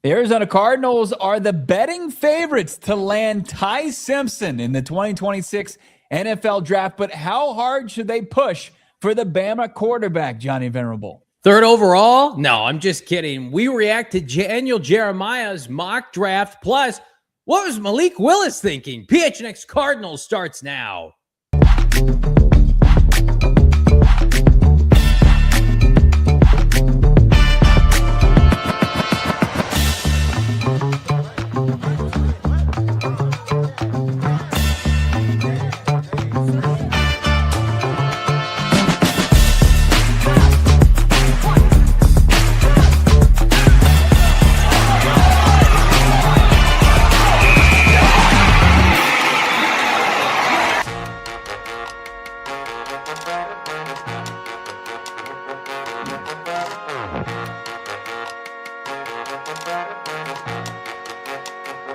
The Arizona Cardinals are the betting favorites to land Ty Simpson in the 2026 NFL draft. But how hard should they push for the Bama quarterback, Johnny Venerable? Third overall? No, I'm just kidding. We react to Daniel Jeremiah's mock draft. Plus, what was Malik Willis thinking? PHNX Cardinals starts now.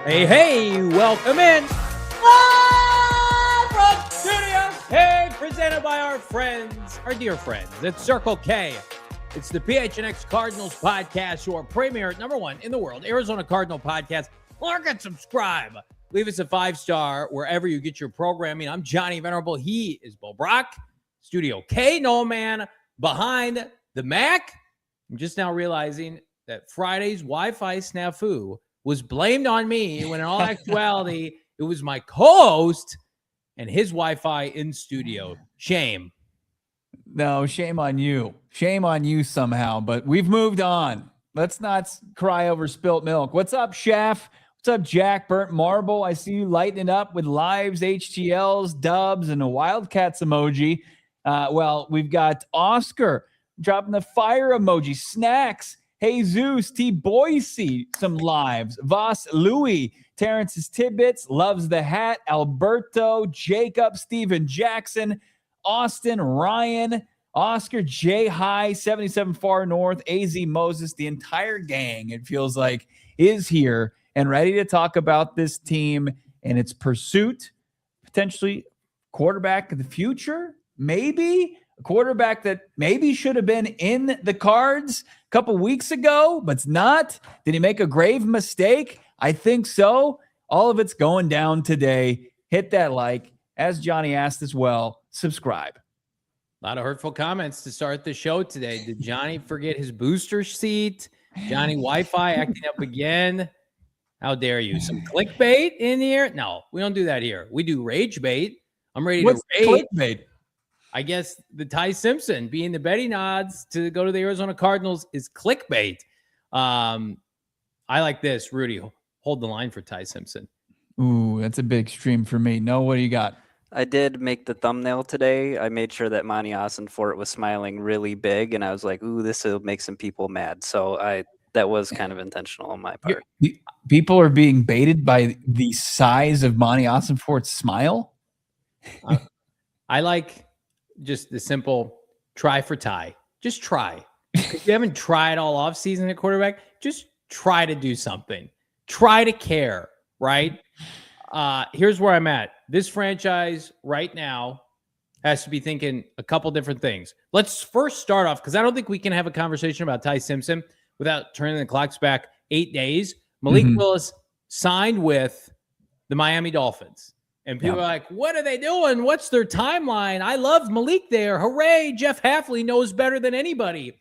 Hey, welcome in. Live from studio. Hey, presented by our friends, our dear friends at Circle K. It's the PHNX Cardinals podcast, your premier #1 in the world, Arizona Cardinal podcast. Like and subscribe. Leave us a 5-star wherever you get your programming. I'm Johnny Venerable. He is Brack. Studio K, no man behind the Mac. I'm just now realizing that Friday's Wi-Fi snafu was blamed on me when in all actuality, it was my co-host and his Wi-Fi in studio. Shame. No, shame on you. Shame on you somehow, but we've moved on. Let's not cry over spilt milk. What's up, Chef? What's up, Jack? Burnt Marble? I see you lighting it up with lives, HTLs, dubs, and a Wildcats emoji. Well, we've got Oscar dropping the fire emoji, snacks, Jesus, T. Boise, some lives. Voss Louis, Terrence's Tidbits, loves the hat. Alberto, Jacob, Steven Jackson, Austin, Ryan, Oscar, J. High, 77 Far North, AZ Moses, the entire gang, it feels like, is here and ready to talk about this team and its pursuit, potentially quarterback of the future, maybe a quarterback that maybe should have been in the cards a couple weeks ago, but's not. Did he make a grave mistake? I think so. All of it's going down today. Hit that like. As Johnny asked as well, subscribe. A lot of hurtful comments to start the show today. Did Johnny forget his booster seat? Johnny Wi-Fi acting up again? How dare you? Some clickbait in here? No, we don't do that here. We do rage bait. I'm ready to rage. Clickbait? I guess the Ty Simpson being the betting odds to go to the Arizona Cardinals is clickbait. I like this. Rudy, hold the line for Ty Simpson. Ooh, that's a big stream for me. No, what do you got? I did make the thumbnail today. I made sure that Monti Ossenfort was smiling really big, and I was like, ooh, this will make some people mad. So that was kind of intentional on my part. People are being baited by the size of Monti Ossenfort's smile? I like just the simple try for Ty. Just try. If you haven't tried all offseason at quarterback, just try to do something. Try to care, right? Here's where I'm at. This franchise right now has to be thinking a couple different things. Let's first start off, because I don't think we can have a conversation about Ty Simpson without turning the clocks back 8 days. Malik Willis signed with the Miami Dolphins. And people are like, what are they doing? What's their timeline? I love Malik there. Hooray. Jeff Hafley knows better than anybody.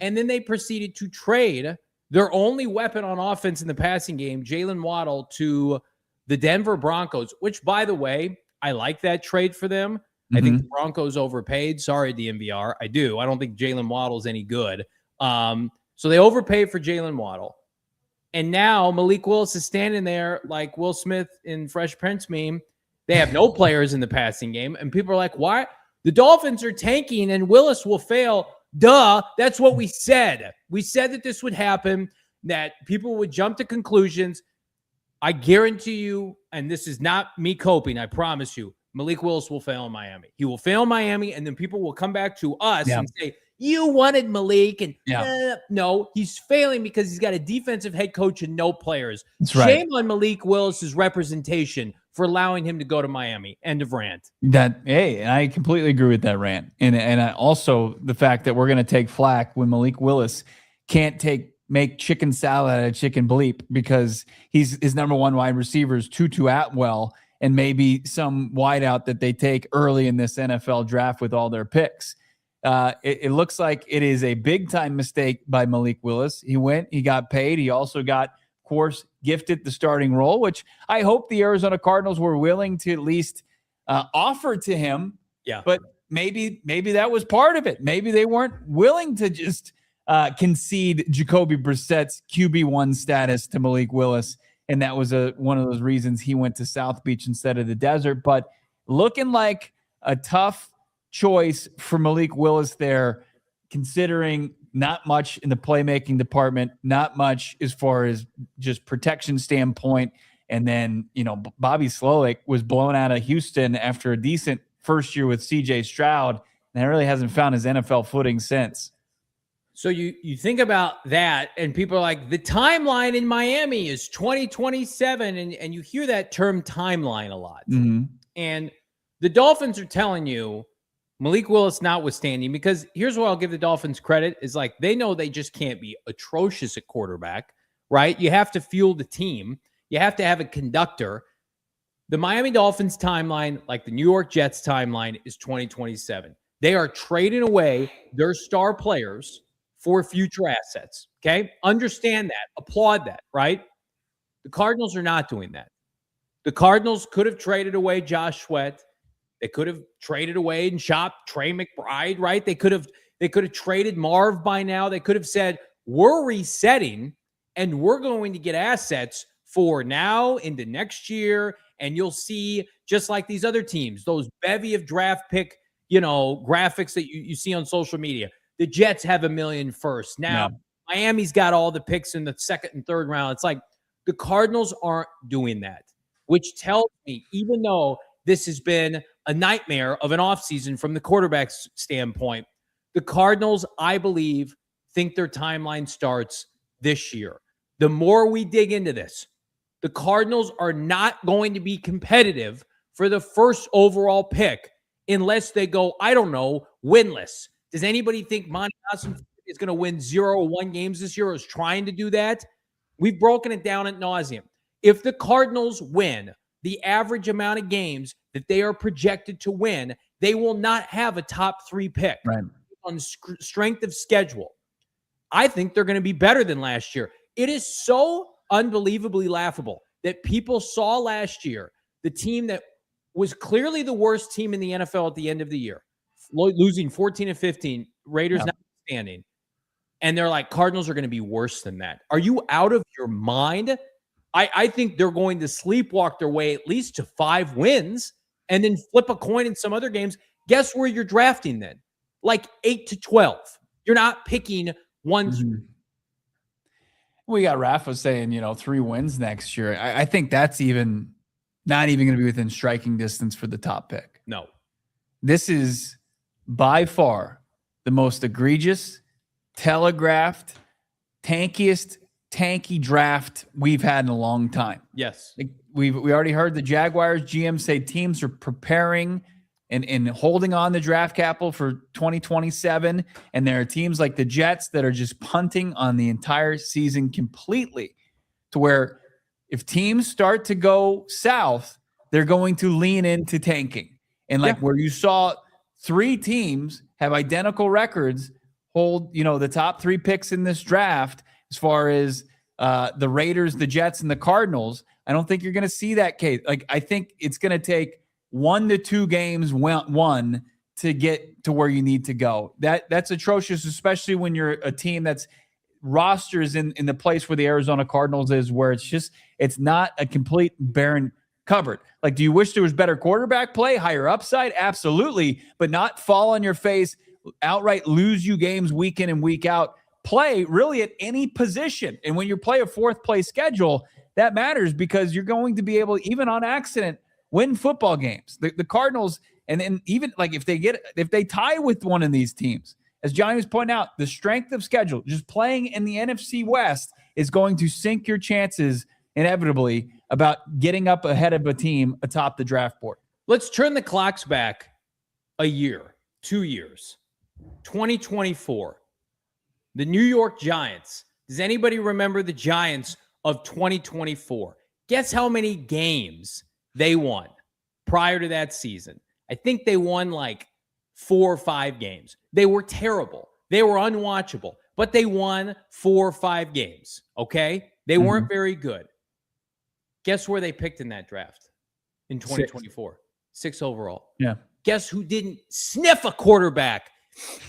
And then they proceeded to trade their only weapon on offense in the passing game, Jalen Waddle, to the Denver Broncos, which, by the way, I like that trade for them. I think the Broncos overpaid. Sorry, DNVR. I do. I don't think Jalen Waddle's any good. So they overpaid for Jalen Waddle. And now Malik Willis is standing there like Will Smith in Fresh Prince meme. They have no players in the passing game. And people are like, why? The Dolphins are tanking and Willis will fail. Duh. That's what we said. We said that this would happen, that people would jump to conclusions. I guarantee you, and this is not me coping, I promise you, Malik Willis will fail in Miami. He will fail in Miami, and then people will come back to us and say, you wanted Malik, and no, he's failing because he's got a defensive head coach and no players. That's Shame on Malik Willis's representation for allowing him to go to Miami. End of rant. And I completely agree with that rant. And I also the fact that we're going to take flack when Malik Willis can't take make chicken salad out of chicken bleep because his number one wide receiver is Tutu Atwell and maybe some wideout that they take early in this NFL draft with all their picks. It looks like it is a big-time mistake by Malik Willis. He got paid. He also got, of course, gifted the starting role, which I hope the Arizona Cardinals were willing to at least offer to him. Yeah. But maybe that was part of it. Maybe they weren't willing to just concede Jacoby Brissett's QB1 status to Malik Willis, and that was one of those reasons he went to South Beach instead of the desert. But looking like a tough choice for Malik Willis there, considering not much in the playmaking department, not much as far as just protection standpoint. And then, Bobby Slowick was blown out of Houston after a decent first year with CJ Stroud, and really hasn't found his NFL footing since. So you think about that, and people are like, the timeline in Miami is 2027, and you hear that term timeline a lot. Mm-hmm. And the Dolphins are telling you, Malik Willis notwithstanding, because here's what I'll give the Dolphins credit, is like they know they just can't be atrocious at quarterback, right? You have to fuel the team. You have to have a conductor. The Miami Dolphins timeline, like the New York Jets timeline, is 2027. They are trading away their star players for future assets, okay? Understand that. Applaud that, right? The Cardinals are not doing that. The Cardinals could have traded away Josh Sweat. They could have traded away and shopped Trey McBride, right? They could have traded Marv by now. They could have said, we're resetting and we're going to get assets for now into next year. And you'll see, just like these other teams, those bevy of draft pick, graphics that you see on social media. The Jets have $1 million first. Now, Miami's got all the picks in the second and third round. It's like the Cardinals aren't doing that, which tells me, even though this has been a nightmare of an offseason from the quarterback's standpoint, the Cardinals, I believe, think their timeline starts this year. The more we dig into this, the Cardinals are not going to be competitive for the first overall pick unless they go, I don't know, winless. Does anybody think Monti Ossenfort is going to win 0-1 games this year or is trying to do that? We've broken it down ad nauseum. If the Cardinals win the average amount of games that they are projected to win, they will not have a top 3 pick on strength of schedule. I think they're going to be better than last year. It is so unbelievably laughable that people saw last year the team that was clearly the worst team in the NFL at the end of the year, losing 14-15, Raiders notwithstanding. And they're like, Cardinals are going to be worse than that. Are you out of your mind? I think they're going to sleepwalk their way at least to 5 wins and then flip a coin in some other games. Guess where you're drafting then? Like 8-12. You're not picking one. Mm-hmm. We got Rafa saying, 3 wins next year. I think that's not even going to be within striking distance for the top pick. No. This is by far the most egregious, telegraphed, tanky draft we've had in a long time. Yes. We already heard the Jaguars GM say teams are preparing and holding on the draft capital for 2027. And there are teams like the Jets that are just punting on the entire season completely, to where if teams start to go south, they're going to lean into tanking. And where you saw 3 teams have identical records hold, the top 3 picks in this draft, as far as the Raiders, the Jets, and the Cardinals, I don't think you're going to see that case. I think it's going to take 1 to 2 games won to get to where you need to go. That's atrocious, especially when you're a team that's rosters in the place where the Arizona Cardinals is, where it's not a complete barren cupboard. Do you wish there was better quarterback play, higher upside? Absolutely, but not fall on your face, outright lose you games week in and week out. Play really at any position. And when you play a 4th place schedule, that matters because you're going to be able, even on accident, win football games. The Cardinals, and then even if they tie with one of these teams, as Johnny was pointing out, the strength of schedule, just playing in the NFC West is going to sink your chances inevitably about getting up ahead of a team atop the draft board. Let's turn the clocks back a year, 2 years, 2024. The New York Giants Does anybody remember the Giants of 2024? Guess how many games they won prior to that season? I think they won like 4 or 5 games. They were terrible. They were unwatchable, but they won 4 or 5 games, okay? They weren't very good. Guess where they picked in that draft in 2024? 6 overall. Yeah. Guess who didn't sniff a quarterback?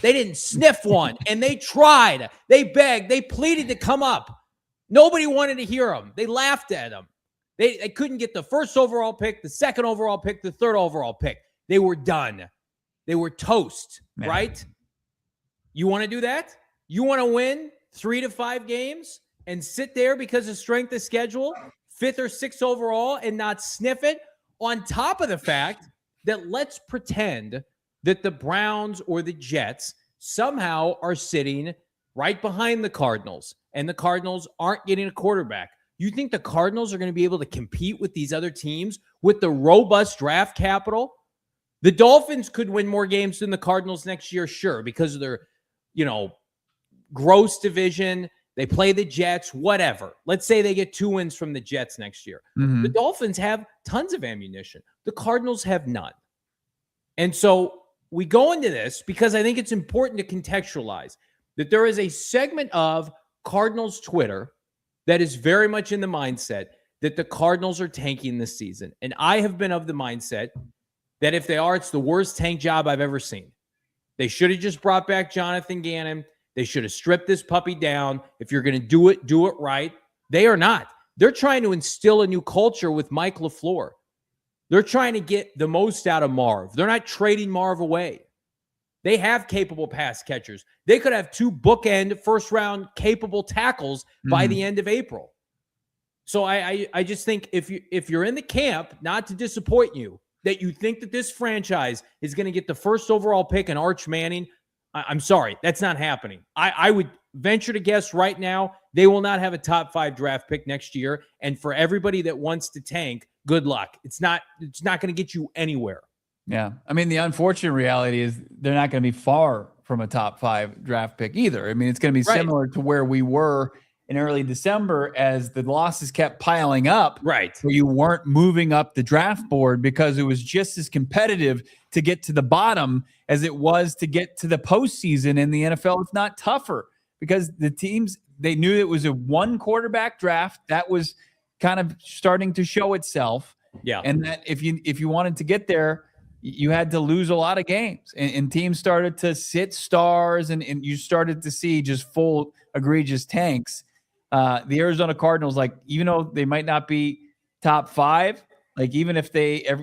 They didn't sniff one, and they tried. They begged. They pleaded to come up. Nobody wanted to hear them. They laughed at them. They couldn't get the first overall pick, the second overall pick, the third overall pick. They were done. They were toast, right? You want to do that? You want to win 3 to 5 games and sit there because of strength of schedule, 5th or 6th overall, and not sniff it? On top of the fact that let's pretend that the Browns or the Jets somehow are sitting right behind the Cardinals, and the Cardinals aren't getting a quarterback. You think the Cardinals are going to be able to compete with these other teams with the robust draft capital? The Dolphins could win more games than the Cardinals next year, sure, because of their, gross division. They play the Jets, whatever. Let's say they get 2 wins from the Jets next year. The Dolphins have tons of ammunition. The Cardinals have none. And so we go into this because I think it's important to contextualize that there is a segment of Cardinals Twitter that is very much in the mindset that the Cardinals are tanking this season. And I have been of the mindset that if they are, it's the worst tank job I've ever seen. They should have just brought back Jonathan Gannon. They should have stripped this puppy down. If you're going to do it right. They are not. They're trying to instill a new culture with Mike LaFleur. They're trying to get the most out of Marv. They're not trading Marv away. They have capable pass catchers. They could have 2 bookend first-round capable tackles by the end of April. So I just think if you're in the camp, not to disappoint you, that you think that this franchise is going to get the first overall pick in Arch Manning, I'm sorry, that's not happening. I would venture to guess right now they will not have a top 5 draft pick next year. And for everybody that wants to tank, good luck. It's not going to get you anywhere. Yeah. I mean, the unfortunate reality is they're not going to be far from a top 5 draft pick either. I mean, it's going to be similar to where we were in early December as the losses kept piling up. Right. Where you weren't moving up the draft board because it was just as competitive to get to the bottom as it was to get to the postseason in the NFL, if not tougher, because the teams, they knew it was a 1 quarterback draft that was kind of starting to show itself. Yeah. And that if you wanted to get there, you had to lose a lot of games, and teams started to sit stars, and you started to see just full egregious tanks. The Arizona Cardinals, like, even though they might not be top 5, like even if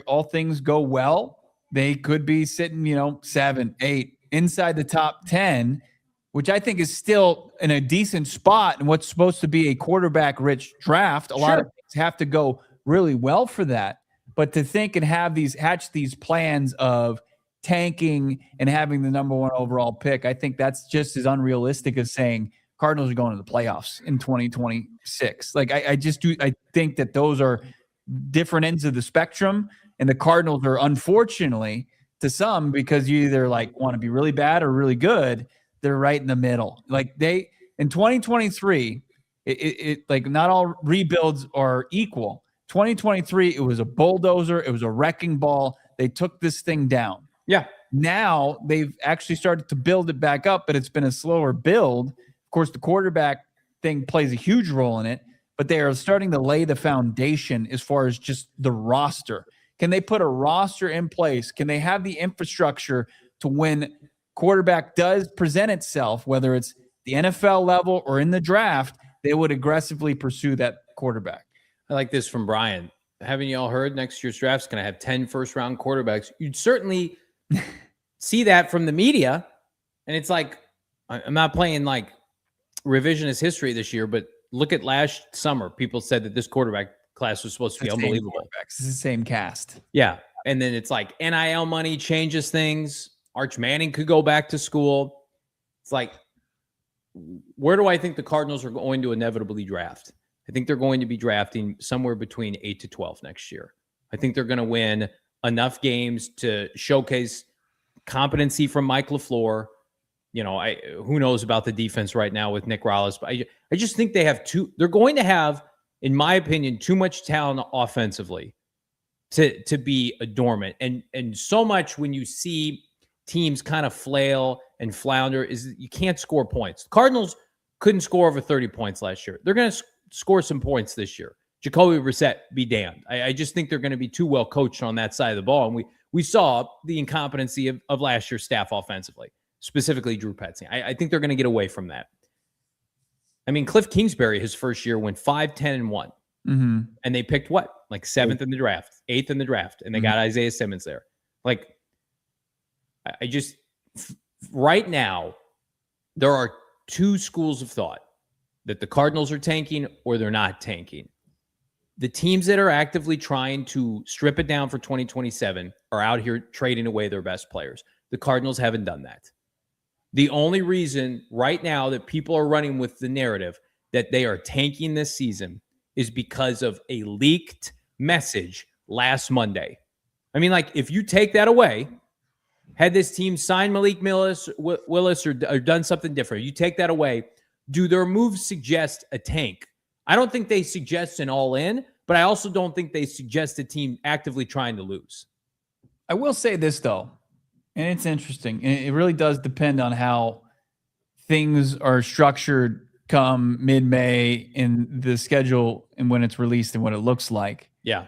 all things go well, they could be sitting, 7, 8 inside the top 10, which I think is still in a decent spot in what's supposed to be a quarterback-rich draft. A lot of things have to go really well for that. But to think and hatch these plans of tanking and having the number 1 overall pick, I think that's just as unrealistic as saying Cardinals are going to the playoffs in 2026. Like I think that those are different ends of the spectrum, and the Cardinals are, unfortunately, to some, because you either like want to be really bad or really good, they're right in the middle. Like they in 2023, it like not all rebuilds are equal. 2023, it was a bulldozer. It was a wrecking ball. They took this thing down. Yeah. Now they've actually started to build it back up, but it's been a slower build. Of course, the quarterback thing plays a huge role in it, but they are starting to lay the foundation as far as just the roster. Can they put a roster in place? Can they have the infrastructure to when quarterback does present itself, whether it's the NFL level or in the draft, they would aggressively pursue that quarterback? I like this from Brian. Haven't you all heard next year's draft's going to have 10 first-round quarterbacks? You'd certainly see that from the media. And it's like, I'm not playing like revisionist history this year, but look at last summer. People said that this quarterback class was supposed to be unbelievable. It's the same cast. Yeah. And then it's like NIL money changes things. Arch Manning could go back to school. It's like, where do I think the Cardinals are going to inevitably draft? I think they're going to be drafting somewhere between 8 to 12 next year. I think they're going to win enough games to showcase competency from Mike LaFleur. who knows about the defense right now with Nick Rallis, but I just think they're going to have, in my opinion, too much talent offensively to be a dormant. And so much when you see teams kind of flail and flounder is you can't score points. The Cardinals couldn't score over 30 points last year. They're going to score some points this year. Jacoby Brissett be damned. I just think they're going to be too well coached on that side of the ball. And we saw the incompetency of last year's staff offensively, specifically Drew Petzing. I think they're going to get away from that. I mean, Cliff Kingsbury, his first year, went 5-10-1. Mm-hmm. And they picked what? Like 7th in the draft, 8th in the draft. And they got Isaiah Simmons there. Like, I just, right now, there are two schools of thought that the Cardinals are tanking or they're not tanking. The teams that are actively trying to strip it down for 2027 are out here trading away their best players. The Cardinals haven't done that. The only reason right now that people are running with the narrative that they are tanking this season is because of a leaked message last Monday. I mean, like, if you take that away, had this team signed Malik Willis or done something different, you take that away, do their moves suggest a tank? I don't think they suggest an all-in, but I also don't think they suggest a team actively trying to lose. I will say this, though, and it's interesting. And it really does depend on how things are structured come mid-May in the schedule and when it's released and what it looks like. Yeah.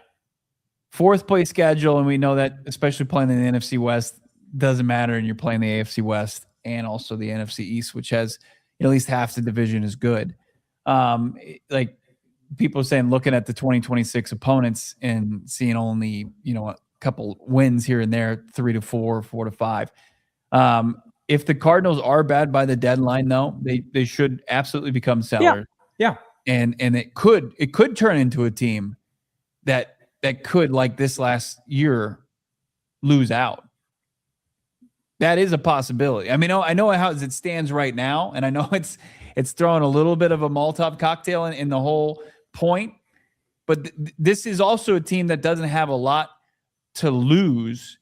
4th place schedule, and we know that, especially playing in the NFC West, doesn't matter, and you're playing the AFC West and also the NFC East, which has at least half the division is good. Like people are saying, looking at the 2026 opponents and seeing only, a couple wins here and there, 3-4, 4-5. If the Cardinals are bad by the deadline, though, they should absolutely become sellers. Yeah. And it could turn into a team that could, like this last year, lose out. That is a possibility. I mean, I know how it stands right now, and I know it's throwing a little bit of a Molotov cocktail in the whole point, but this is also a team that doesn't have a lot to lose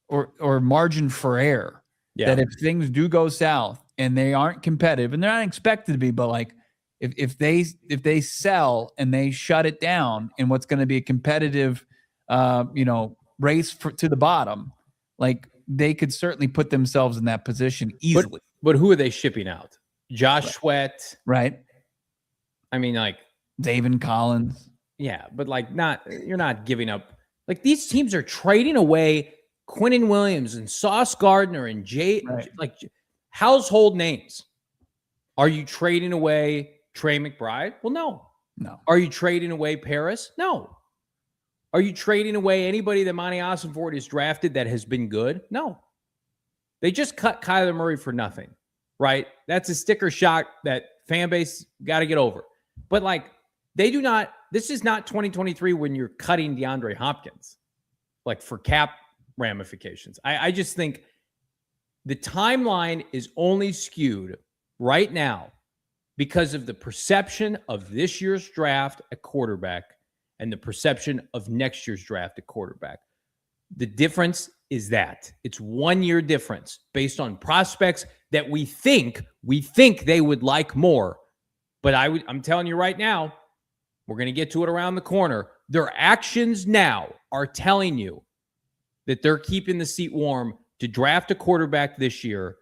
or margin for error. Yeah. That if things do go south and they aren't competitive, and they're not expected to be, but like if they sell and they shut it down in what's going to be a competitive, race to the bottom, like they could certainly put themselves in that position easily. But who are they shipping out? Josh Sweat, right? I mean, like David Collins. Yeah, but like you're not giving up. Like these teams are trading away Quinnen Williams and Sauce Gardner and like household names. Are you trading away Trey McBride? Well, no. Are you trading away Paris? No. Are you trading away anybody that Monti Ossenfort has drafted that has been good? No. They just cut Kyler Murray for nothing, right? That's a sticker shock that fan base got to get over. But like they do not, this is not 2023 when you're cutting DeAndre Hopkins, like for cap ramifications. I just think the timeline is only skewed right now because of the perception of this year's draft at quarterback and the perception of next year's draft at quarterback. The difference is that it's 1 year difference based on prospects that we think they would like more. But I'm telling you right now, we're going to get to it around the corner. Their actions now are telling you that they're keeping the seat warm to draft a quarterback this year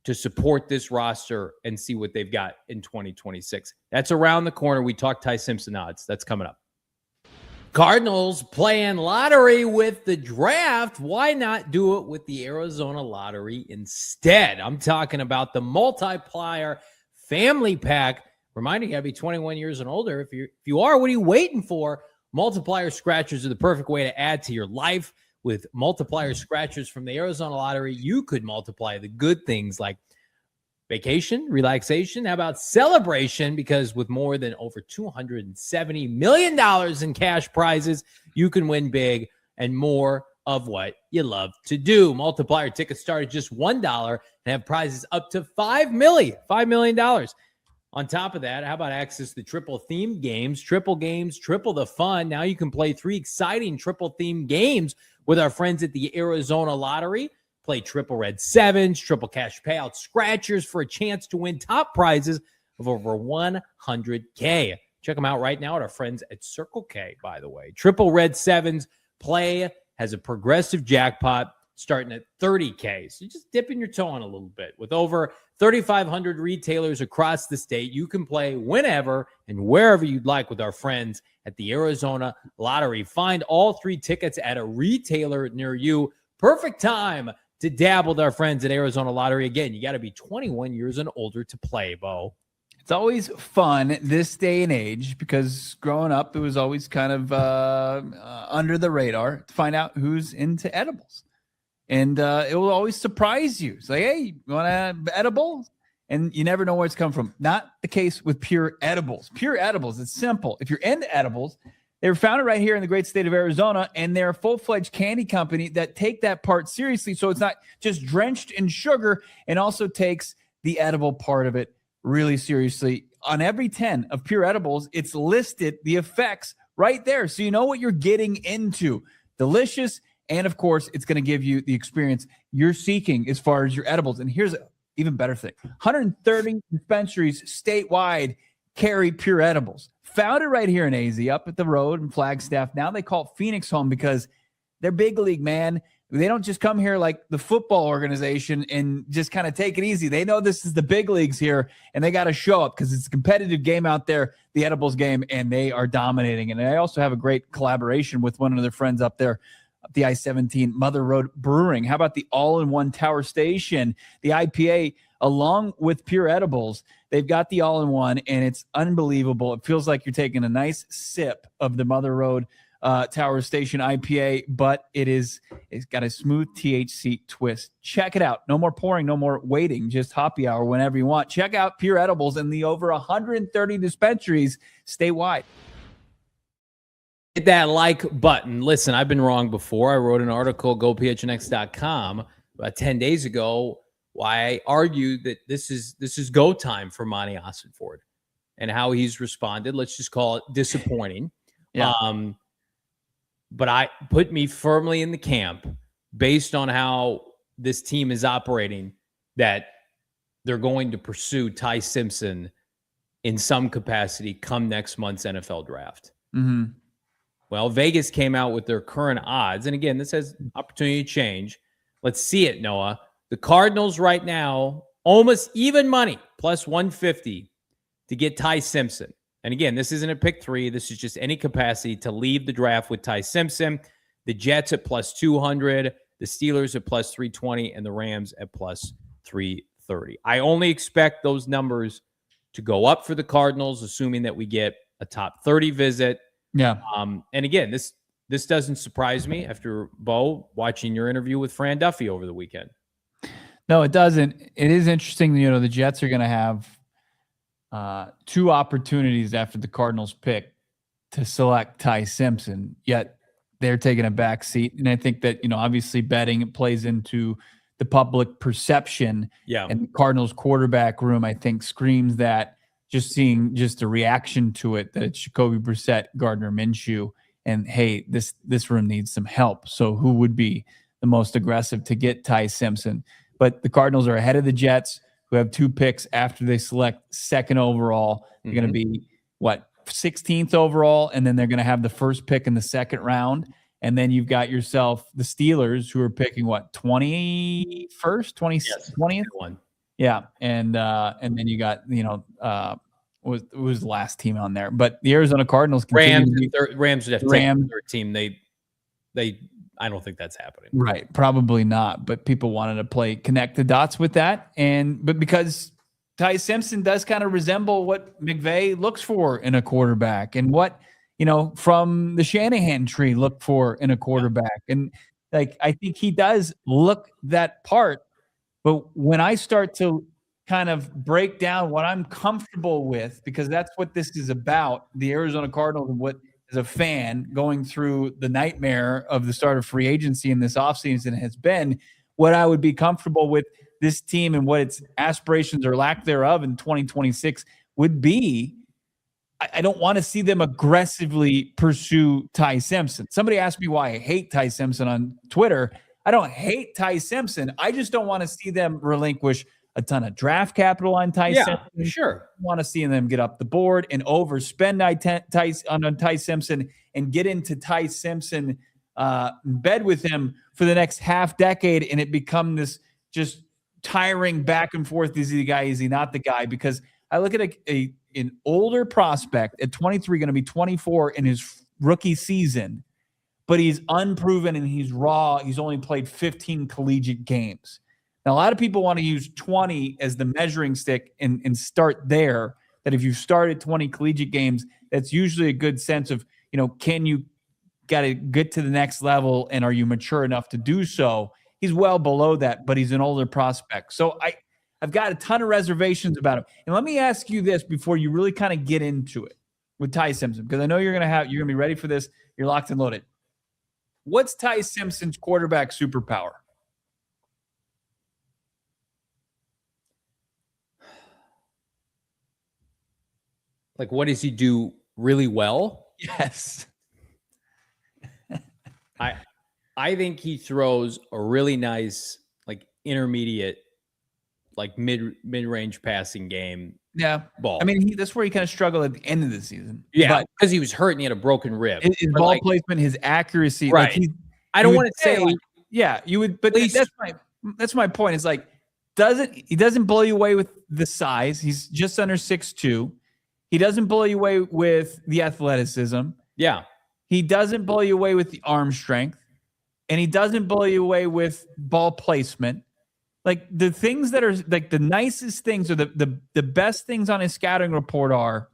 to support this roster and see what they've got in 2026. That's around the corner. We talk Ty Simpson odds. That's coming up. Cardinals playing lottery with the draft. Why not do it with the Arizona lottery instead? I'm talking about the multiplier family pack. Reminding you, you got to be 21 years and older. If you are, what are you waiting for? Multiplier scratchers are the perfect way to add to your life. With multiplier scratchers from the Arizona lottery, you could multiply the good things like vacation, relaxation. How about celebration? Because with more than over $270 million in cash prizes, you can win big and more of what you love to do. Multiplier tickets start at just $1 and have prizes up to $5 million. On top of that, how about access to triple theme games, triple the fun. Now you can play 3 exciting triple theme games with our friends at the Arizona Lottery. Play triple red sevens, triple cash payout scratchers for a chance to win top prizes of over $100K. Check them out right now at our friends at Circle K, by the way. Triple red sevens play has a progressive jackpot starting at $30K. So just dipping your toe in a little bit. With over 3,500 retailers across the state, you can play whenever and wherever you'd like with our friends at the Arizona Lottery. Find all 3 tickets at a retailer near you. Perfect time to dabble with our friends at Arizona Lottery. Again, you got to be 21 years and older to play, Bo. It's always fun this day and age because growing up, it was always kind of under the radar to find out who's into edibles. And it will always surprise you. It's like, hey, you want an edible? And you never know where it's come from. Not the case with Pure Edibles. Pure Edibles, it's simple. If you're into edibles, they were founded right here in the great state of Arizona, and they're a full-fledged candy company that take that part seriously. So it's not just drenched in sugar, and also takes the edible part of it really seriously. On every 10 of Pure Edibles, it's listed the effects right there. So you know what you're getting into. Delicious. And of course, it's going to give you the experience you're seeking as far as your edibles. And here's an even better thing. 130 dispensaries statewide carry Pure Edibles. Founded right here in AZ, up at the road in Flagstaff. Now they call it Phoenix home because they're big league, man. They don't just come here like the football organization and just kind of take it easy. They know this is the big leagues here, and they got to show up because it's a competitive game out there, the edibles game, and they are dominating. And I also have a great collaboration with one of their friends up there, the I-17 Mother Road Brewing. How about the all-in-one Tower Station, the IPA, along with Pure Edibles? They've got the all-in-one, and it's unbelievable. It feels like you're taking a nice sip of the Mother Road Tower Station IPA, but it's got a smooth THC twist. Check it out. No more pouring, no more waiting, just happy hour whenever you want. Check out Pure Edibles in the over 130 dispensaries statewide. Hit that like button. Listen, I've been wrong before. I wrote an article, gophnx.com, about 10 days ago, why I argued that this is go time for Monti Ossenfort and how he's responded. Let's just call it disappointing. Yeah. But I put me firmly in the camp based on how this team is operating that they're going to pursue Ty Simpson in some capacity come next month's NFL draft. Mm-hmm. Well, Vegas came out with their current odds. And again, this has opportunity to change. Let's see it, Noah. The Cardinals right now, almost even money, plus 150 to get Ty Simpson. And again, this isn't a pick 3. This is just any capacity to leave the draft with Ty Simpson. The Jets at plus 200, the Steelers at plus 320, and the Rams at plus 330. I only expect those numbers to go up for the Cardinals, assuming that we get a top 30 visit. Yeah. And again, this doesn't surprise me after, Bo, watching your interview with Fran Duffy over the weekend. No, it doesn't. It is interesting. You know, the Jets are going to have 2 opportunities after the Cardinals pick to select Ty Simpson, yet they're taking a back seat. And I think that, you know, obviously betting plays into the public perception. Yeah. And the Cardinals quarterback room, I think, screams that, just seeing just a reaction to it, that it's Jacoby Brissett, Gardner Minshew, and hey, this room needs some help. So who would be the most aggressive to get Ty Simpson? But the Cardinals are ahead of the Jets, who have 2 picks after they select 2nd overall. They're going to be, 16th overall, and then they're going to have the first pick in the 2nd round. And then you've got yourself the Steelers, who are picking, 21st, 20th? One. Yeah, and then you got, was the last team on there, but the Arizona Cardinals Rams would have to take their team. They I don't think that's happening. Right, probably not. But people wanted to connect the dots with that, but because Ty Simpson does kind of resemble what McVay looks for in a quarterback, and what from the Shanahan tree look for in a quarterback, and I think he does look that part. But when I start to kind of break down what I'm comfortable with, because that's what this is about, the Arizona Cardinals, and what, as a fan, going through the nightmare of the start of free agency in this offseason has been, what I would be comfortable with this team and what its aspirations or lack thereof in 2026 would be. I don't want to see them aggressively pursue Ty Simpson. Somebody asked me why I hate Ty Simpson on Twitter. I don't hate Ty Simpson. I just don't want to see them relinquish a ton of draft capital on Ty Simpson. Sure. I want to see them get up the board and overspend on Ty Simpson and get into Ty Simpson bed with him for the next half decade, and it become this just tiring back and forth. Is he the guy? Is he not the guy? Because I look at an older prospect at 23, going to be 24 in his rookie season, but he's unproven and he's raw. He's only played 15 collegiate games. Now, a lot of people want to use 20 as the measuring stick and start there, that if you've started 20 collegiate games, that's usually a good sense of, can you got to get to the next level and are you mature enough to do so? He's well below that, but he's an older prospect. So I've got a ton of reservations about him. And let me ask you this before you really kind of get into it with Ty Simpson, because I know you're going to be ready for this. You're locked and loaded. What's Ty Simpson's quarterback superpower? Like, what does he do really well? Yes. I think he throws a really nice, like, intermediate, like mid-range passing game. Yeah. Ball. I mean, that's where he kind of struggled at the end of the season. Yeah, because he was hurt and he had a broken rib. His ball placement, his accuracy. Right. Like I don't want to say yeah, you would, but that's my point. It's like, he doesn't blow you away with the size. He's just under 6'2". He doesn't blow you away with the athleticism. Yeah. He doesn't blow you away with the arm strength. And he doesn't blow you away with ball placement. Like, the things that are like the nicest things or the best things on his scouting report are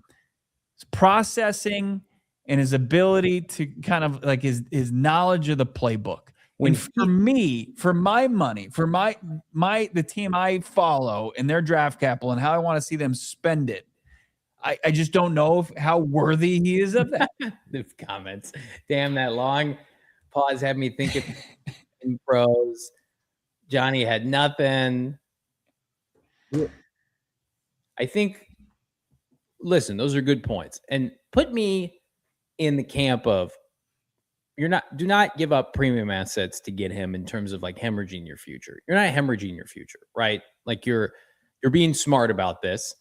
his processing and his ability to kind of like his knowledge of the playbook. And for me, for my money, for the team I follow and their draft capital and how I want to see them spend it, I just don't know how worthy he is of that. The comments. Damn, that long pause had me thinking in pros. Johnny had nothing. I think, listen, those are good points. And put me in the camp of do not give up premium assets to get him in terms of like hemorrhaging your future. You're not hemorrhaging your future, right? Like you're being smart about this.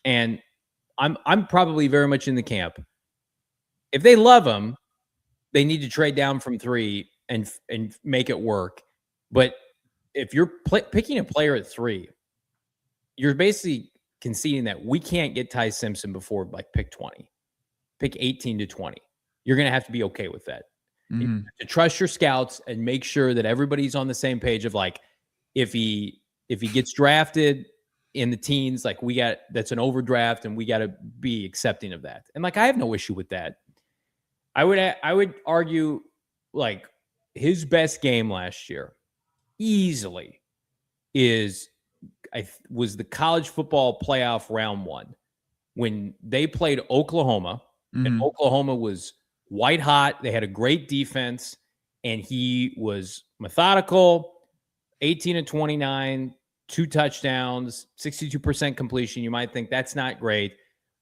And I'm probably very much in the camp. If they love him, they need to trade down from 3 and make it work. But if you're picking a player at 3, you're basically conceding that we can't get Ty Simpson before like pick 20, pick 18 to 20. You're going to have to be okay with that. Mm-hmm. You have to trust your scouts and make sure that everybody's on the same page of like, if he gets drafted in the teens, like that's an overdraft and we got to be accepting of that. And like, I have no issue with that. I would argue like his best game last year easily was the college football playoff round 1 when they played Oklahoma. Mm-hmm. And Oklahoma was white hot. They had a great defense and he was methodical, 18 and 29, 2 touchdowns, 62% completion. You might think that's not great.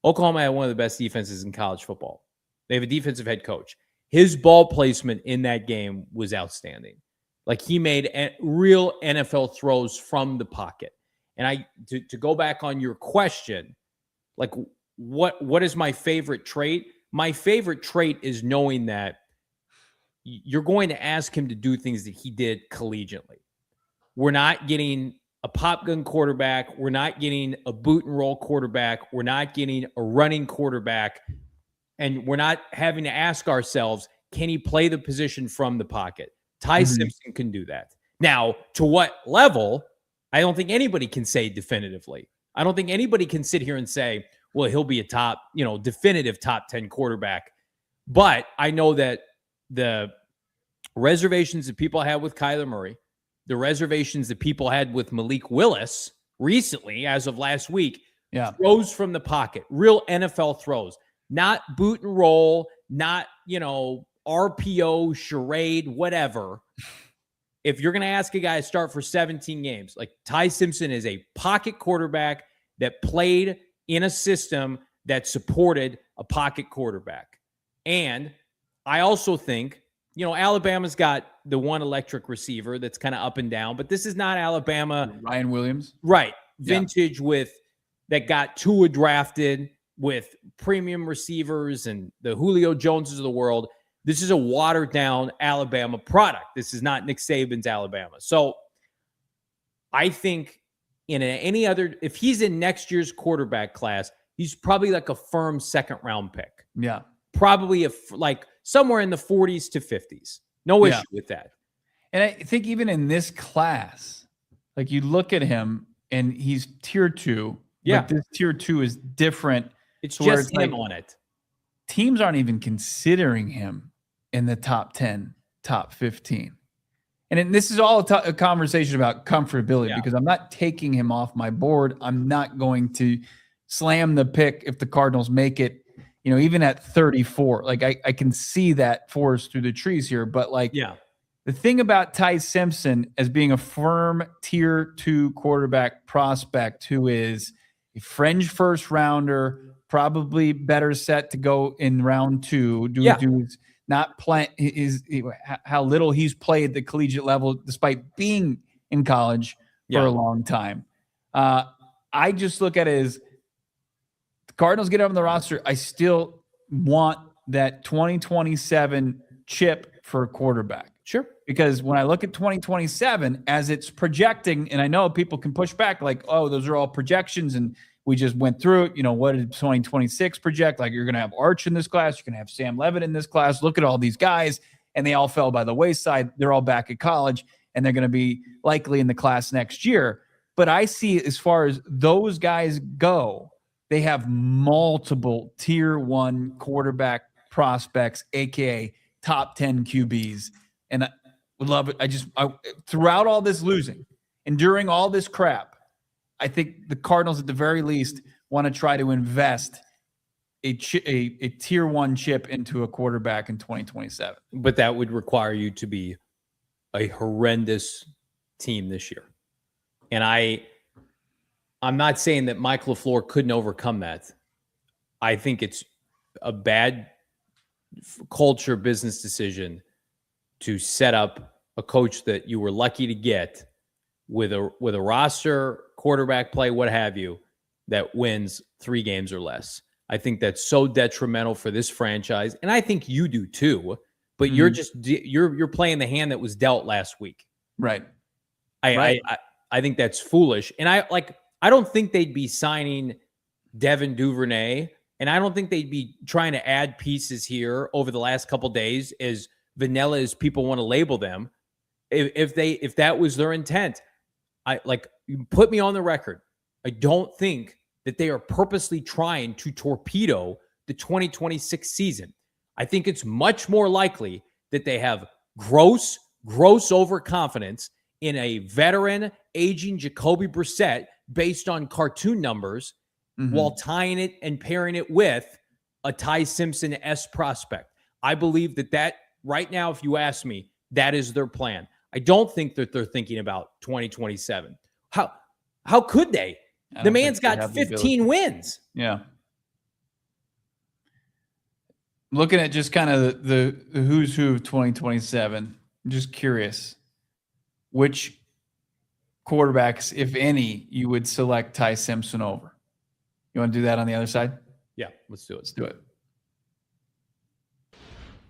Oklahoma had one of the best defenses in college football. They have a defensive head coach. His ball placement in that game was outstanding. Like he made real NFL throws from the pocket. And to go back on your question, like what is my favorite trait? My favorite trait is knowing that you're going to ask him to do things that he did collegiately. We're not getting a pop gun quarterback. We're not getting a boot and roll quarterback. We're not getting a running quarterback. And we're not having to ask ourselves, can he play the position from the pocket? Ty Simpson can do that. Now, to what level, I don't think anybody can say definitively. I don't think anybody can sit here and say, well, he'll be a definitive top 10 quarterback. But I know that the reservations that people had with Kyler Murray, the reservations that people had with Malik Willis recently, as of last week, throws from the pocket, real NFL throws, not boot and roll, not, RPO, charade, whatever. If you're going to ask a guy to start for 17 games, like Ty Simpson is a pocket quarterback that played in a system that supported a pocket quarterback. And I also think Alabama's got the one electric receiver that's kind of up and down, but this is not Alabama. Ryan Williams. Right. Vintage that got Tua drafted with premium receivers and the Julio Joneses of the world. This is a watered down Alabama product. This is not Nick Saban's Alabama. So I think if he's in next year's quarterback class, he's probably like a firm second round pick. Yeah. Probably like somewhere in the 40s to 50s. No issue with that. And I think even in this class, like you look at him and he's tier 2. Yeah. But this tier 2 is different. It's just him on it. Teams aren't even considering him in the top 10, top 15. And this is all a conversation about comfortability because I'm not taking him off my board. I'm not going to slam the pick if the Cardinals make it, even at 34. Like I can see that forest through the trees here. But the thing about Ty Simpson as being a firm tier 2 quarterback prospect who is a fringe first rounder, probably better set to go in round 2. Dude's not playing how little he's played the collegiate level despite being in college for a long time. I just look at it as the Cardinals get on the roster. I still want that 2027 chip for a quarterback. Sure. Because when I look at 2027 as it's projecting, and I know people can push back like, oh, those are all projections and we just went through it. What did 2026 project? Like you're going to have Arch in this class. You're going to have Sam Levitt in this class. Look at all these guys. And they all fell by the wayside. They're all back at college and they're going to be likely in the class next year. But I see as far as those guys go, they have multiple tier 1 quarterback prospects, AKA top 10 QBs. And I would love it. Throughout all this losing and during all this crap, I think the Cardinals at the very least want to try to invest a tier 1 chip into a quarterback in 2027. But that would require you to be a horrendous team this year. And I'm not saying that Mike LaFleur couldn't overcome that. I think it's a bad culture business decision to set up a coach that you were lucky to get with a roster, quarterback play, what have you, that wins 3 games or less. I think that's so detrimental for this franchise, and I think you do too. But you're playing the hand that was dealt last week, right? I think that's foolish, and I don't think they'd be signing Devin Duvernay, and I don't think they'd be trying to add pieces here over the last couple days as vanilla as people want to label them. If that was their intent. You put me on the record. I don't think that they are purposely trying to torpedo the 2026 season. I think it's much more likely that they have gross overconfidence in a veteran, aging Jacoby Brissett based on cartoon numbers while tying it and pairing it with a Ty Simpson-esque prospect. I believe that right now, if you ask me, that is their plan. I don't think that they're thinking about 2027. How could they? The man's got 15 wins. Yeah. Looking at just kind of the who's who of 2027, I'm just curious which quarterbacks, if any, you would select Ty Simpson over. You want to do that on the other side? Yeah, let's do it. Let's do it.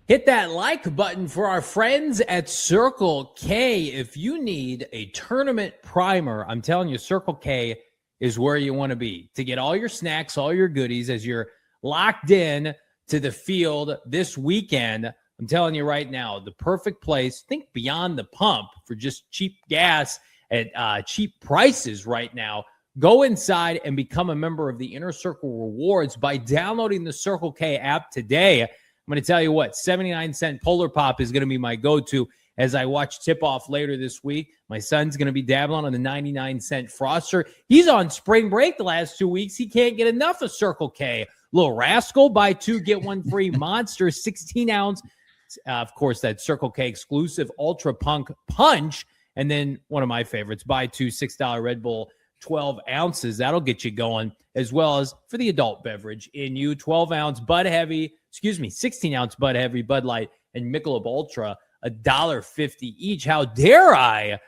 Hit that like button for our friends at Circle K. If you need a tournament primer, I'm telling you, Circle K is where you want to be to get all your snacks, all your goodies as you're locked in to the field this weekend. I'm telling you right now, the perfect place. Think beyond the pump for just cheap gas at cheap prices right now. Go inside and become a member of the Inner Circle Rewards by downloading the Circle K app today. I'm going to tell you what, 79-cent Polar Pop is going to be my go-to as I watch tip-off later this week. My son's going to be dabbling on the 99-cent Froster. He's on spring break the last 2 weeks. He can't get enough of Circle K. Little Rascal, buy 2, get 1 free. Monster, 16-ounce. Of course, that Circle K exclusive Ultra Punk Punch. And then one of my favorites, buy 2, $6 Red Bull, 12 ounces. That'll get you going, as well as for the adult beverage in you, 12-ounce Bud Heavy, 16-ounce Bud Heavy, Bud Light, and Michelob Ultra, $1.50 each. How dare I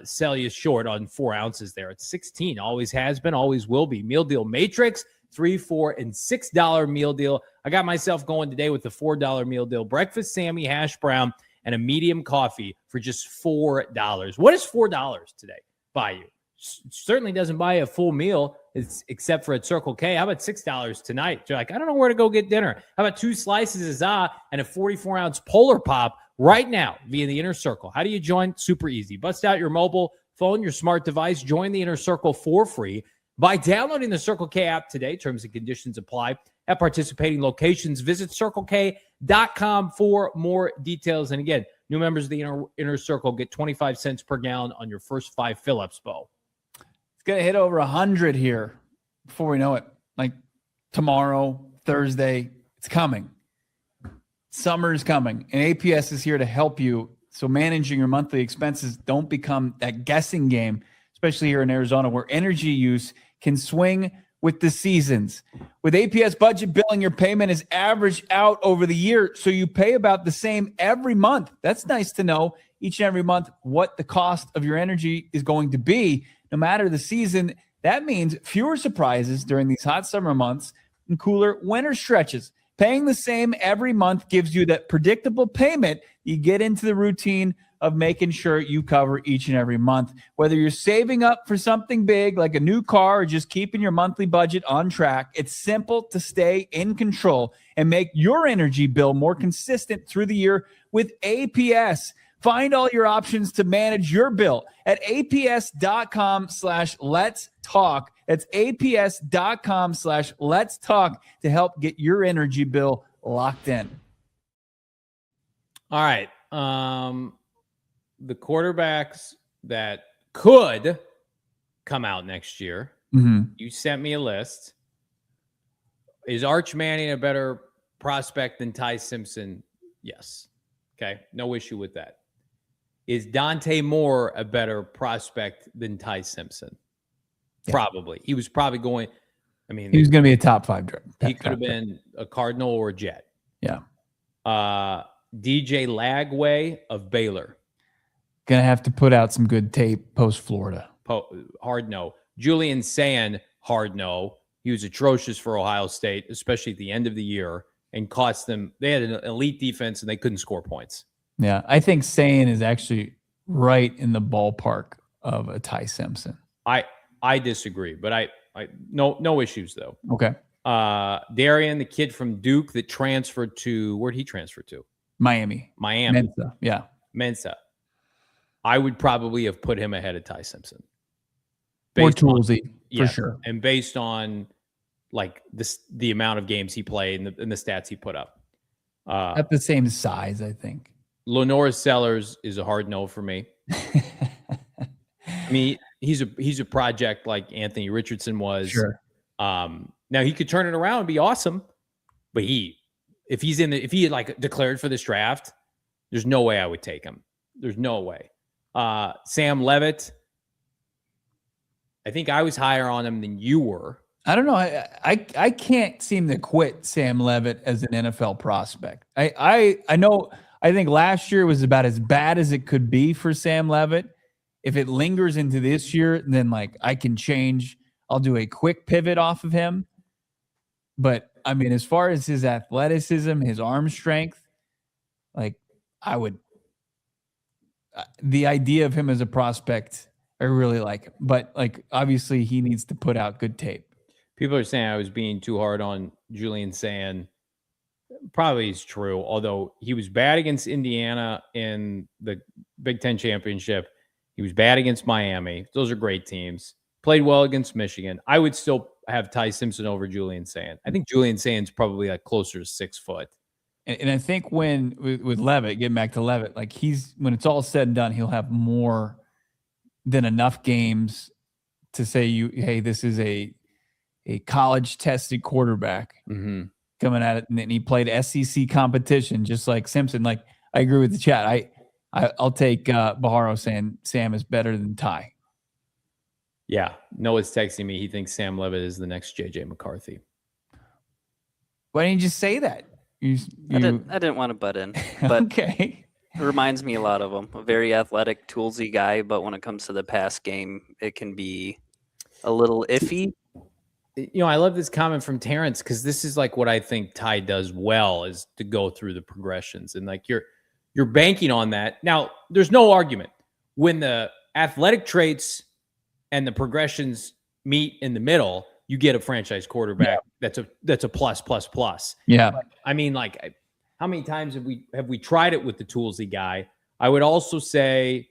sell you short on 4 ounces there? It's 16. Always has been, always will be. Meal deal matrix, $3, $4, and $6 meal deal. I got myself going today with the $4 meal deal. Breakfast Sammy, hash brown, and a medium coffee for just $4. What is $4 today buy you? Certainly doesn't buy you a full meal, except for at Circle K. How about $6 tonight? You're like, I don't know where to go get dinner. How about 2 slices of za and a 44-ounce Polar Pop right now via the Inner Circle? How do you join? Super easy. Bust out your mobile phone, your smart device. Join the Inner Circle for free by downloading the Circle K app today. Terms and conditions apply at participating locations. Visit CircleK.com for more details. And again, new members of the Inner Circle get 25 cents per gallon on your first 5 fill-ups, Bo. Going to hit over 100 here before we know it. Like tomorrow, Thursday, it's coming. Summer is coming, and APS is here to help you. So managing your monthly expenses don't become that guessing game, especially here in Arizona, where energy use can swing with the seasons. With APS budget billing, your payment is averaged out over the year, so you pay about the same every month. That's nice to know each and every month what the cost of your energy is going to be. No matter the season, that means fewer surprises during these hot summer months and cooler winter stretches. Paying the same every month gives you that predictable payment. You get into the routine of making sure you cover each and every month. Whether you're saving up for something big like a new car or just keeping your monthly budget on track, it's simple to stay in control and make your energy bill more consistent through the year with APS. Find all your options to manage your bill at aps.com/let's talk. That's aps.com/let's talk to help get your energy bill locked in. All right. The quarterbacks that could come out next year. Mm-hmm. You sent me a list. Is Arch Manning a better prospect than Ty Simpson? Yes. Okay. No issue with that. Is Dante Moore a better prospect than Ty Simpson? Yeah. Probably. He was probably going. I mean, he was going to be a top 5 draft. He could have been a Cardinal or a Jet. Yeah. DJ Lagway of Baylor. Going to have to put out some good tape post Florida. Hard no. Julian Sand, hard no. He was atrocious for Ohio State, especially at the end of the year, and cost them. They had an elite defense and they couldn't score points. Yeah, I think Sand is actually right in the ballpark of a Ty Simpson. I disagree, but I no issues though. Okay. Darian, the kid from Duke that transferred to, where'd he transfer to? Miami. Mensa. Yeah. Mensa. I would probably have put him ahead of Ty Simpson. More toolsy, for sure. And based on like the amount of games he played and the stats he put up. At the same size, I think. Lenore Sellers is a hard no for me. I mean, he's a project like Anthony Richardson was. Sure. Now he could turn it around and be awesome, but if he had like declared for this draft, there's no way I would take him. There's no way. Sam Levitt, I think I was higher on him than you were. I don't know. I can't seem to quit Sam Levitt as an NFL prospect. I know. I think last year was about as bad as it could be for Sam Levitt. If it lingers into this year, then like I can change. I'll do a quick pivot off of him. But I mean, as far as his athleticism, his arm strength, like I would, the idea of him as a prospect, I really like him. But like, obviously he needs to put out good tape. People are saying I was being too hard on Julian Sand. Probably is true, although he was bad against Indiana in the Big Ten championship. He was bad against Miami. Those are great teams. Played well against Michigan. I would still have Ty Simpson over Julian Sand. I think Julian Sand's probably like closer to 6 foot. And I think when with Levitt, getting back to Levitt, like when it's all said and done, he'll have more than enough games to say hey, this is a college tested quarterback. Mm-hmm. Coming at it, and then he played SEC competition just like Simpson. Like I agree with the chat. I'll take Baharo saying Sam is better than Ty. Yeah, Noah's texting me. He thinks Sam Levitt is the next JJ McCarthy. Why didn't you just say that? I didn't want to butt in, but Okay. it reminds me a lot of him. A very athletic, toolsy guy, but when it comes to the pass game, it can be a little iffy. I love this comment from Terrence because this is like what I think Ty does well is to go through the progressions, and like you're banking on that. Now, there's no argument when the athletic traits and the progressions meet in the middle, you get a franchise quarterback that's a plus. Yeah. I mean, like, how many times have we tried it with the toolsy guy? I would also say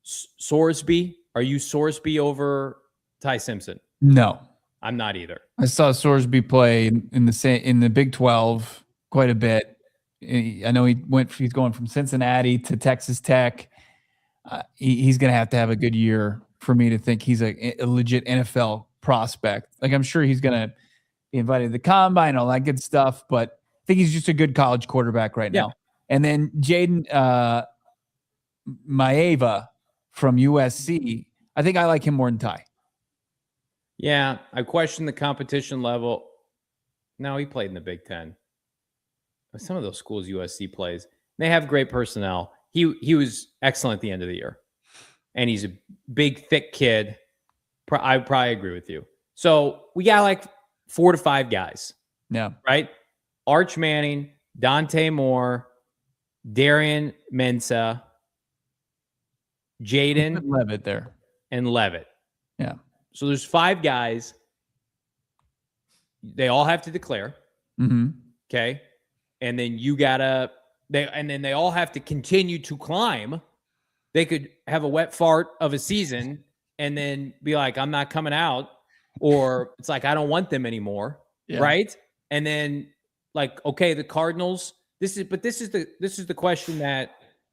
Sorsby. Are you Sorsby over Ty Simpson? No. I'm not either. I saw Sorsby play in the Big 12 quite a bit. I know he's going from Cincinnati to Texas Tech. He's going to have a good year for me to think he's a legit NFL prospect. Like, I'm sure he's going to be invited to the combine, all that good stuff, but I think he's just a good college quarterback right now. And then Jaden Maeva from USC, I think I like him more than Ty. Yeah, I question the competition level. No, he played in the Big Ten. Some of those schools USC plays, they have great personnel. He was excellent at the end of the year. And he's a big, thick kid. I probably agree with you. So we got like 4 to 5 guys. Yeah. Right? Arch Manning, Dante Moore, Darian Mensah, Jaden Levitt there. And Levitt. Yeah. So there's 5 guys. They all have to declare. Mm-hmm. Okay. And then they all have to continue to climb. They could have a wet fart of a season and then be like, I'm not coming out. Or it's like, I don't want them anymore. Yeah. Right. And then like, okay, the Cardinals, this is the question that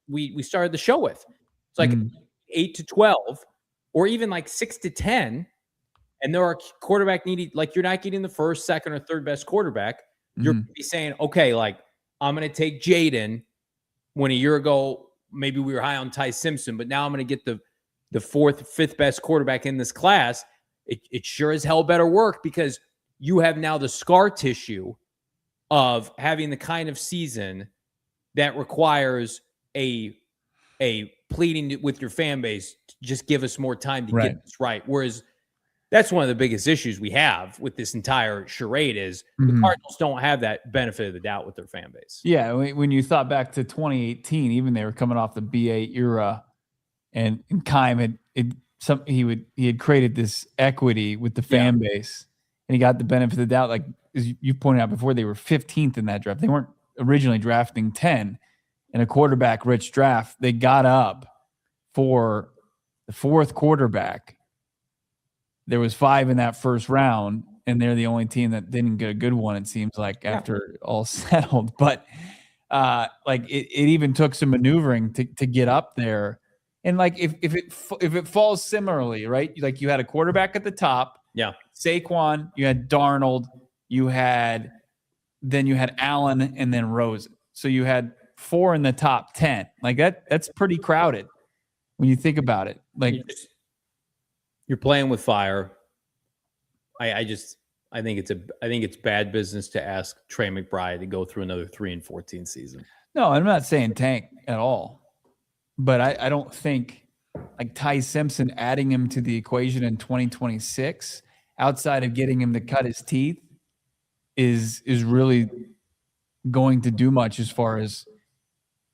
we started the show with. It's like 8 to 12 or even like 6 to 10. And there are quarterback needed, like you're not getting the first, second, or third best quarterback. You're be saying, okay, like I'm going to take Jaden when a year ago, maybe we were high on Ty Simpson, but now I'm going to get the 4th, 5th best quarterback in this class. It sure as hell better work because you have now the scar tissue of having the kind of season that requires a pleading with your fan base to just give us more time to get this right. Whereas that's one of the biggest issues we have with this entire charade is the Cardinals don't have that benefit of the doubt with their fan base. Yeah, when you thought back to 2018, even they were coming off the B8 era, and Keim he had created this equity with the fan base, and he got the benefit of the doubt. Like as you pointed out before, they were 15th in that draft. They weren't originally drafting 10 in a quarterback-rich draft. They got up for the 4th quarterback. There was 5 in that first round, and they're the only team that didn't get a good one, it seems like, after all settled. But like it even took some maneuvering to get up there. And like if it falls similarly, right? Like you had a quarterback at the top, Saquon, you had Darnold, then you had Allen, and then Rosen. So you had 4 in the top 10. Like that's pretty crowded when you think about it. Like you're playing with fire. I think it's bad business to ask Trey McBride to go through another 3-14 season. No, I'm not saying tank at all, but I don't think like Ty Simpson adding him to the equation in 2026, outside of getting him to cut his teeth, is really going to do much as far as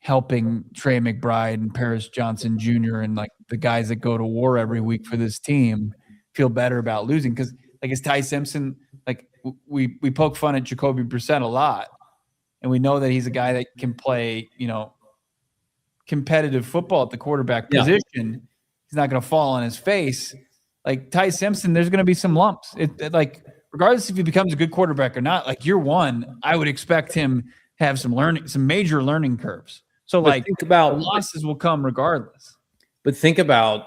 helping Trey McBride and Paris Johnson Jr. and like the guys that go to war every week for this team feel better about losing. Because like, is Ty Simpson, like we poke fun at Jacoby Brissett a lot, and we know that he's a guy that can play, competitive football at the quarterback position. He's not going to fall on his face. Like Ty Simpson, there's going to be some lumps. It like regardless if he becomes a good quarterback or not, like year one, I would expect him to have some major learning curves. So like think about losses will come regardless. But think about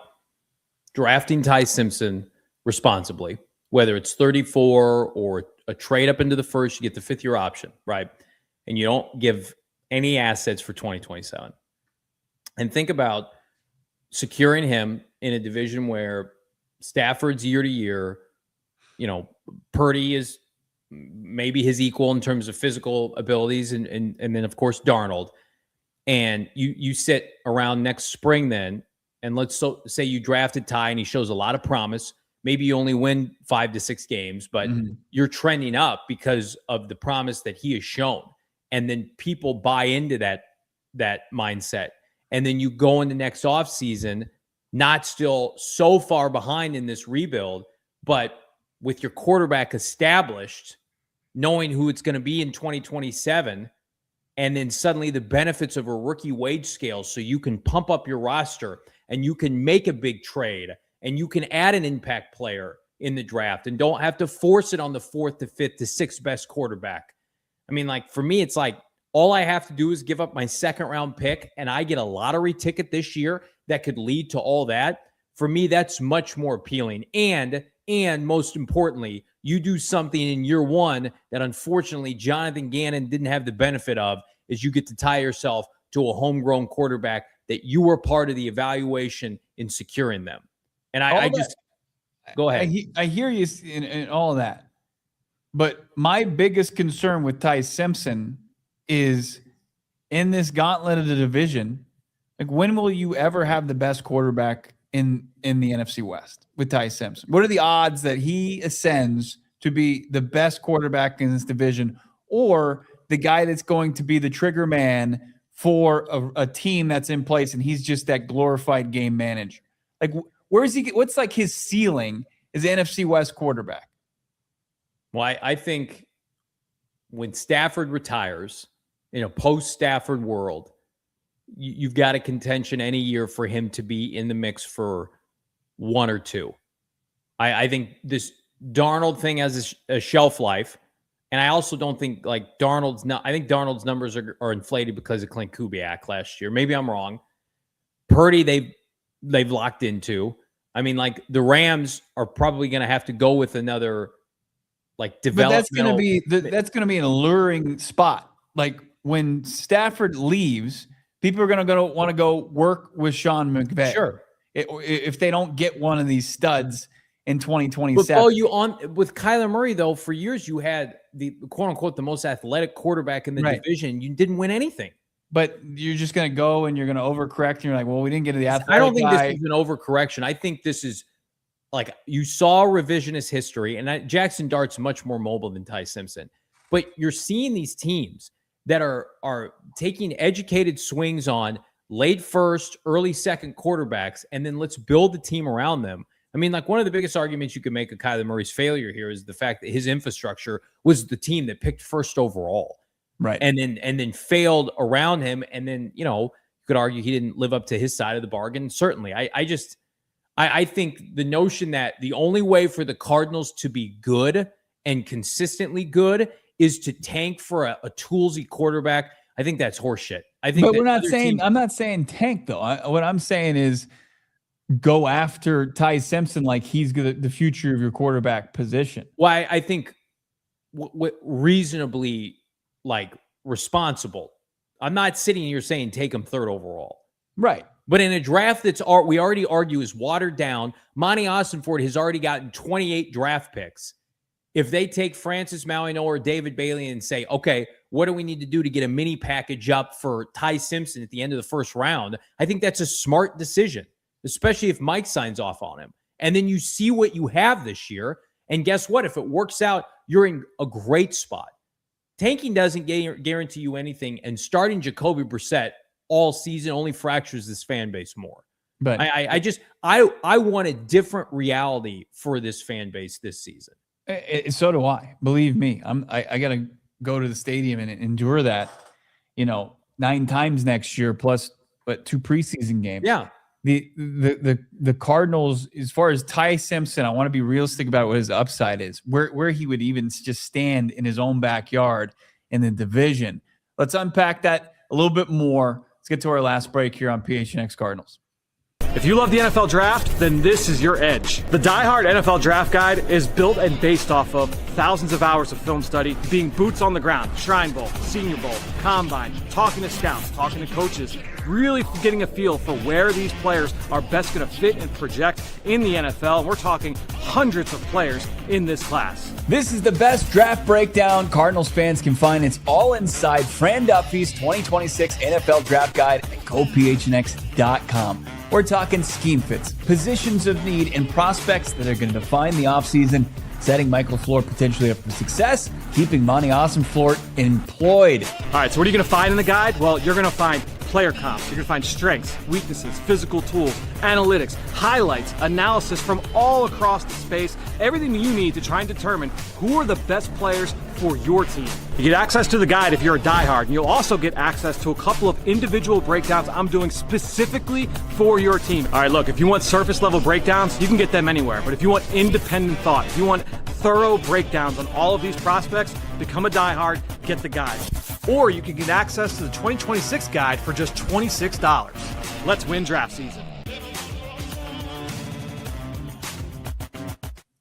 drafting Ty Simpson responsibly, whether it's 34 or a trade up into the first, you get the 5th-year option, right? And you don't give any assets for 2027. And think about securing him in a division where Stafford's year to year, Purdy is maybe his equal in terms of physical abilities, and then of course Darnold. And you sit around next spring then, and let's say you drafted Ty and he shows a lot of promise. Maybe you only win 5 to 6 games, but you're trending up because of the promise that he has shown. And then people buy into that mindset. And then you go into next offseason, not still so far behind in this rebuild, but with your quarterback established, knowing who it's going to be in 2027, and then suddenly the benefits of a rookie wage scale, so you can pump up your roster and you can make a big trade and you can add an impact player in the draft and don't have to force it on the 4th to 5th to 6th best quarterback. I mean, like, for me, it's like all I have to do is give up my 2nd round pick and I get a lottery ticket this year that could lead to all that. For me, that's much more appealing. And most importantly, you do something in year 1 that unfortunately Jonathan Gannon didn't have the benefit of, is you get to tie yourself to a homegrown quarterback that you were part of the evaluation in securing them. And I just go ahead. I hear you in all of that. But my biggest concern with Ty Simpson is in this gauntlet of the division, like, when will you ever have the best quarterback in the NFC West with Ty Simpson? What are the odds that he ascends to be the best quarterback in this division, or the guy that's going to be the trigger man for a team that's in place and he's just that glorified game manager? Like, where's he? What's like his ceiling as NFC West quarterback? Well, I think when Stafford retires, in a post-Stafford world, you've got a contention any year for him to be in the mix for 1 or 2. I think this Darnold thing has a shelf life, and I also don't think like I think Darnold's numbers are inflated because of Clint Kubiak last year. Maybe I'm wrong. Purdy they've locked into. I mean, like, the Rams are probably going to have to go with another like developmental. But that's going to be an alluring spot. Like, when Stafford leaves, people are going to want to go work with Sean McVay. Sure. If they don't get one of these studs in 2027. But with Kyler Murray, though, for years you had the quote unquote the most athletic quarterback in the division. You didn't win anything. But you're just going to go and you're going to overcorrect. And you're like, well, we didn't get to the athletic I don't think guy. This is an overcorrection. I think this is like, you saw revisionist history, and Jackson Dart's much more mobile than Ty Simpson. But you're seeing these teams that are taking educated swings on late 1st, early 2nd quarterbacks, and then let's build the team around them. I mean, like, one of the biggest arguments you could make of Kyler Murray's failure here is the fact that his infrastructure was the team that picked 1st overall. Right. And then failed around him. And then, you could argue he didn't live up to his side of the bargain. Certainly. I think the notion that the only way for the Cardinals to be good and consistently good is to tank for a toolsy quarterback, I think that's horseshit. But I'm not saying tank, though. What I'm saying is go after Ty Simpson like he's the future of your quarterback position. Well, I think what reasonably, like, responsible. I'm not sitting here saying take him 3rd overall. Right. But in a draft we already argue is watered down, Monti Ossenfort has already gotten 28 draft picks. If they take Francis Mauigoa or David Bailey and say, okay, what do we need to do to get a mini package up for Ty Simpson at the end of the 1st round? I think that's a smart decision, especially if Mike signs off on him. And then you see what you have this year. And guess what? If it works out, you're in a great spot. Tanking doesn't guarantee you anything. And starting Jacoby Brissett all season only fractures this fan base more. But I want a different reality for this fan base this season. So do I. Believe me, I got to go to the stadium and endure that, 9 times next year plus 2 preseason games. Yeah. The Cardinals, as far as Ty Simpson, I want to be realistic about what his upside is, where he would even just stand in his own backyard in the division. Let's unpack that a little bit more. Let's get to our last break here on PHNX Cardinals. If you love the NFL Draft, then this is your edge. The Die Hard NFL Draft Guide is built and based off of thousands of hours of film study, being boots on the ground, Shrine Bowl, Senior Bowl, Combine, talking to scouts, talking to coaches, really getting a feel for where these players are best going to fit and project in the NFL. We're talking hundreds of players in this class. This is the best draft breakdown Cardinals fans can find. It's all inside Fran Duffy's 2026 NFL Draft Guide at GoPHNX.com. We're talking scheme fits, positions of need, and prospects that are going to define the offseason, setting Michael LaFleur potentially up for success, keeping Monti Ossenfort employed. All right, so what are you going to find in the guide? Well, you're going to find player comps. You're going to find strengths, weaknesses, physical tools, analytics, highlights, analysis from all across the space, everything you need to try and determine who are the best players for your team. You get access to the guide if you're a diehard, and you'll also get access to a couple of individual breakdowns I'm doing specifically for your team. All right, look, if you want surface level breakdowns, you can get them anywhere. But if you want independent thought, if you want thorough breakdowns on all of these prospects, become a diehard, get the guide. Or you can get access to the 2026 guide for just $26. Let's win draft season.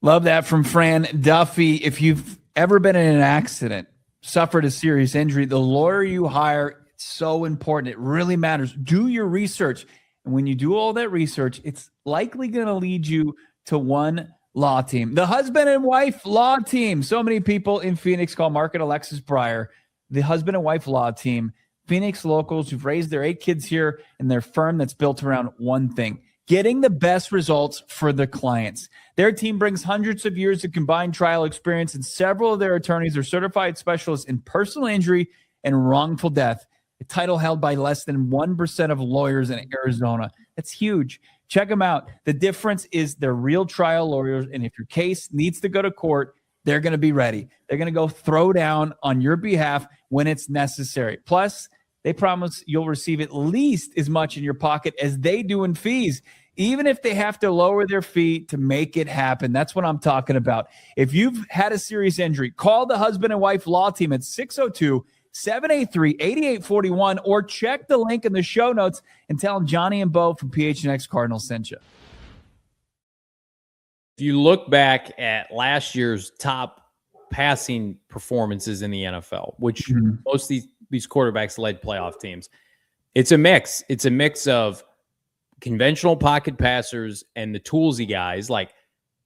Love that from Fran Duffy. If you've ever been in an accident, suffered a serious injury, the lawyer you hire, it's so important. It really matters. Do your research. And when you do all that research, it's likely going to lead you to one law team. The husband and wife law team. So many people in Phoenix call Mark and Alexis Breyer the husband and wife law team. Phoenix locals who've raised their 8 kids here in their firm that's built around one thing: getting the best results for the clients. Their team brings hundreds of years of combined trial experience, and several of their attorneys are certified specialists in personal injury and wrongful death, a title held by less than 1% of lawyers in Arizona. That's huge. Check them out. The difference is they're real trial lawyers, and if your case needs to go to court, they're going to be ready. They're going to go throw down on your behalf when it's necessary. Plus, they promise you'll receive at least as much in your pocket as they do in fees, even if they have to lower their fee to make it happen. That's what I'm talking about. If you've had a serious injury, call the husband and wife law team at 602-783-8841 or check the link in the show notes and tell them Johnny and Bo from PHNX Cardinals sent you. If you look back at last year's top passing performances in the NFL, which most of these quarterbacks led playoff teams, it's a mix. It's a mix of conventional pocket passers and the toolsy guys. Like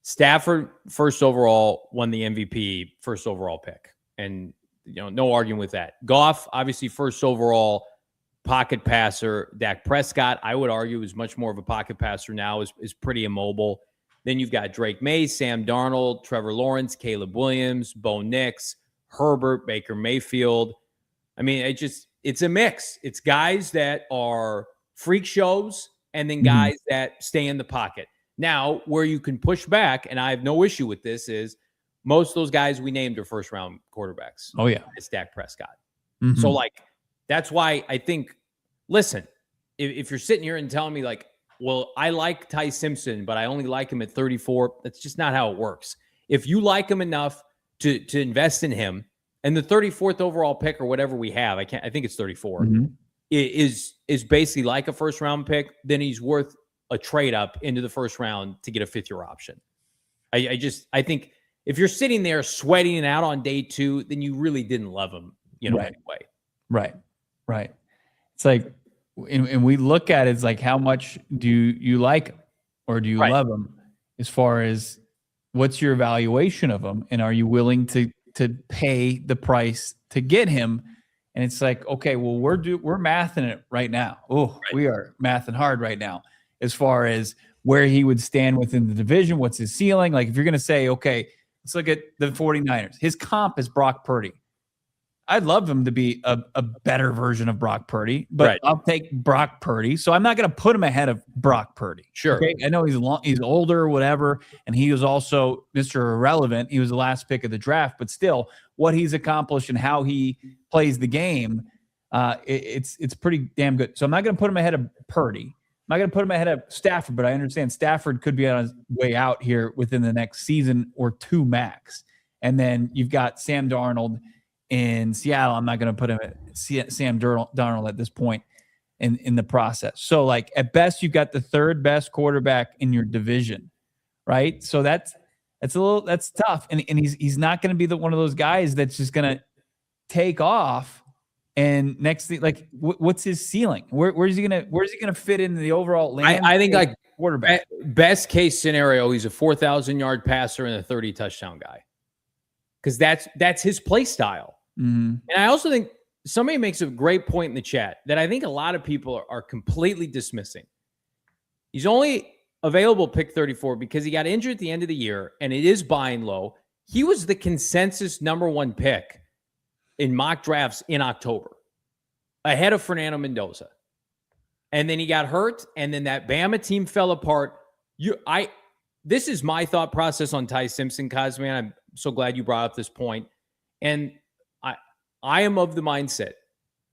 Stafford, first overall, won the MVP, first overall pick. And, no arguing with that. Goff, obviously first overall pocket passer. Dak Prescott, I would argue, is much more of a pocket passer now, is pretty immobile. Then you've got Drake May, Sam Darnold, Trevor Lawrence, Caleb Williams, Bo Nix, Herbert, Baker Mayfield. I mean, it's a mix. It's guys that are freak shows and then guys that stay in the pocket. Now, where you can push back, and I have no issue with this, is most of those guys we named are first-round quarterbacks. Oh, yeah. It's Dak Prescott. So, that's why I think, listen, if you're sitting here and telling me, well, I like Ty Simpson, but I only like him at 34. That's just not how it works. If you like him enough to invest in him, and the 34th overall pick or whatever we have, I think it's 34, is basically like a first round pick, then he's worth a trade up into the first round to get a 5th-year option. I think if you're sitting there sweating it out on day 2, then you really didn't love him, anyway. Right. It's like, and we look at it as like, how much do you like him or do you love him, as far as what's your evaluation of him, and are you willing to pay the price to get him? And it's like, okay, well, we're mathing it right now. We are mathing hard right now as far as where he would stand within the division. What's his ceiling? Like, if you're going to say, okay, let's look at the 49ers. His comp is Brock Purdy. I'd love him to be a better version of Brock Purdy, but I'll take Brock Purdy. So I'm not going to put him ahead of Brock Purdy. Sure. Okay? I know he's older or whatever, and he was also Mr. Irrelevant. He was the last pick of the draft, but still, what he's accomplished and how he plays the game, it's pretty damn good. So I'm not going to put him ahead of Purdy. I'm not going to put him ahead of Stafford, but I understand Stafford could be on his way out here within the next season or 2 max. And then you've got Sam Darnold in Seattle. I'm not going to put him at Sam Darnold at this point. in the process. So like at best, you've got the third best quarterback in your division, right? So that's tough. And he's not going to be one of those guys that's just going to take off. And next thing, like what's his ceiling? Where's he gonna fit in the overall landscape? I think like quarterback. Best case scenario, he's a 4,000 yard passer and a 30 touchdown guy. Because that's his play style. Mm-hmm. And I also think somebody makes a great point in the chat that I think a lot of people are completely dismissing. He's only available pick 34 because he got injured at the end of the year, and it is buying low. He was the consensus number 1 pick in mock drafts in October, ahead of Fernando Mendoza. And then he got hurt, and then that Bama team fell apart. This is my thought process on Ty Simpson, Cosman. I'm so glad you brought up this point. And I am of the mindset,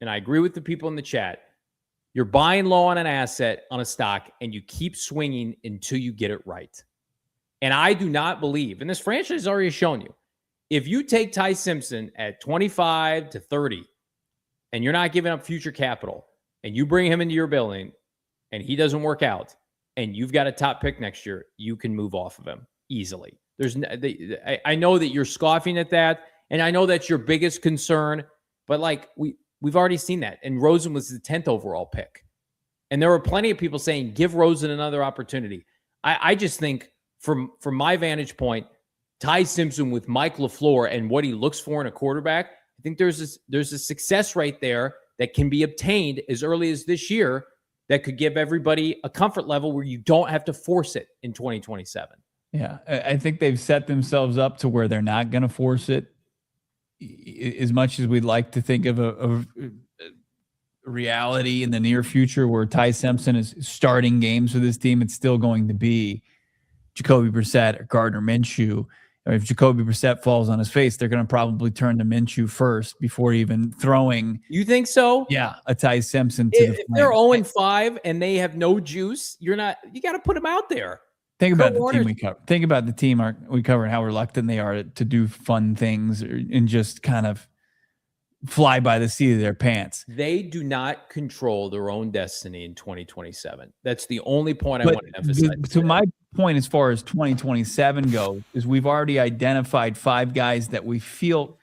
and I agree with the people in the chat, you're buying low on an asset, on a stock, and you keep swinging until you get it right. And I do not believe, and this franchise has already shown you, if you take Ty Simpson at 25 to 30 and you're not giving up future capital and you bring him into your building and he doesn't work out and you've got a top pick next year, you can move off of him easily. I know that you're scoffing at that, and I know that's your biggest concern, but like we've already seen that. And Rosen was the 10th overall pick. And there were plenty of people saying, give Rosen another opportunity. I just think from my vantage point, Ty Simpson with Mike LaFleur and what he looks for in a quarterback, I think there's a success rate there that can be obtained as early as this year that could give everybody a comfort level where you don't have to force it in 2027. Yeah, I think they've set themselves up to where they're not going to force it. As much as we'd like to think of a reality in the near future where Ty Simpson is starting games for this team, it's still going to be Jacoby Brissett or Gardner Minshew. If Jacoby Brissett falls on his face, they're going to probably turn to Minshew first before even throwing. You think so? Yeah, a Ty Simpson. If they're 0-5 and they have no juice, you got to put them out there. Think about the team we cover. Think about the team we cover and how reluctant they are to do fun things and just kind of fly by the seat of their pants. They do not control their own destiny in 2027. That's the only point I want to emphasize. To my point, as far as 2027 goes, is we've already identified 5 guys that we feel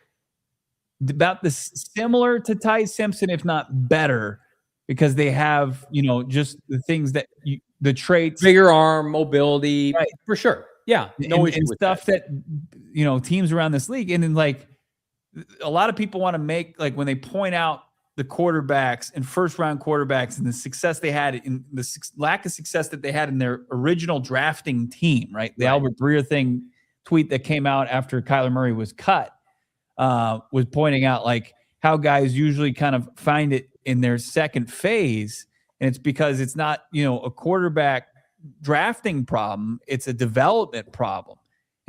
about similar to Ty Simpson, if not better, because they have, just the things that the traits, bigger arm, mobility, right, for sure. Yeah. No issue and with stuff that teams around this league. And then like a lot of people want to make, like when they point out the quarterbacks and first round quarterbacks and the success they had in the lack of success that they had in their original drafting team, right? The Albert Breer tweet that came out after Kyler Murray was cut was pointing out like how guys usually kind of find it in their second phase. And it's because it's not, a quarterback drafting problem. It's a development problem.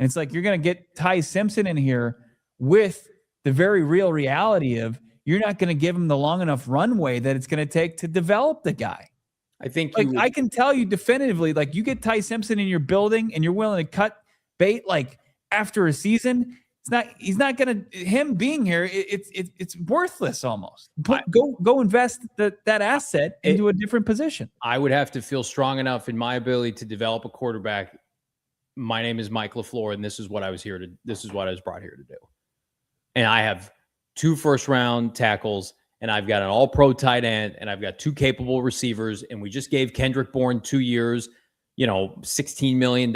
And it's like, you're going to get Ty Simpson in here with the very real reality of you're not going to give him the long enough runway that it's going to take to develop the guy. I think I can tell you definitively, like you get Ty Simpson in your building and you're willing to cut bait, like after a season, him being here, it's worthless almost. Go invest that asset into a different position. I would have to feel strong enough in my ability to develop a quarterback. My name is Mike LaFleur, and this is what I was brought here to do. And I have 2 first-round tackles, and I've got an all-pro tight end, and I've got 2 capable receivers, and we just gave Kendrick Bourne 2 years, $16 million.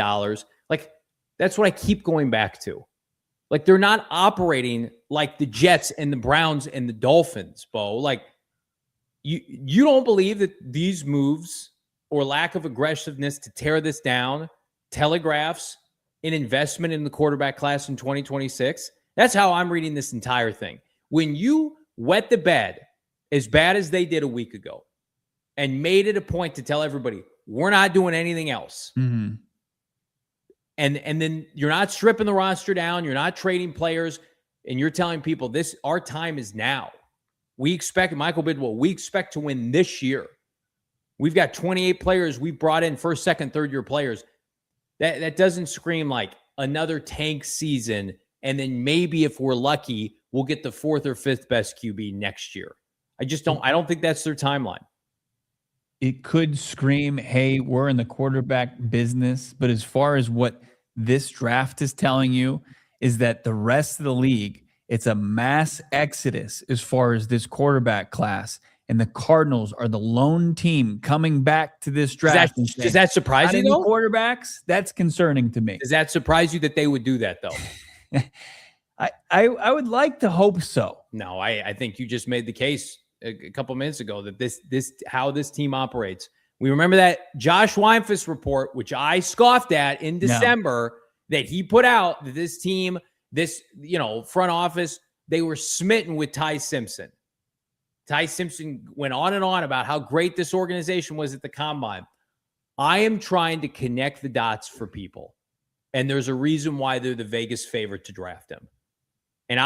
Like, that's what I keep going back to. Like, they're not operating like the Jets and the Browns and the Dolphins, Bo. Like, you don't believe that these moves or lack of aggressiveness to tear this down telegraphs an investment in the quarterback class in 2026? That's how I'm reading this entire thing. When you wet the bed as bad as they did a week ago and made it a point to tell everybody, we're not doing anything else. Mm-hmm. And then you're not stripping the roster down. You're not trading players. And you're telling people our time is now. We expect, Michael Bidwill, we expect to win this year. We've got 28 players. We brought in first, second, third year players. That doesn't scream like another tank season. And then maybe if we're lucky, we'll get the 4th or 5th best QB next year. I don't think that's their timeline. it could scream, hey, we're in the quarterback business. But as far as what this draft is telling you is that the rest of the league, it's a mass exodus as far as this quarterback class. And the Cardinals are the lone team coming back to this draft. Does that surprise you, though? Quarterbacks? That's concerning to me. Does that surprise you that they would do that, though? I would like to hope so. No, I think you just made the case a couple minutes ago that this how this team operates. We remember that Josh Weinfuss report, which I scoffed at in December, that he put out that this team, this front office, they were smitten with Ty Simpson. Ty Simpson went on and on about how great this organization was at the combine. I am trying to connect the dots for people, and there's a reason why they're the Vegas favorite to draft him. And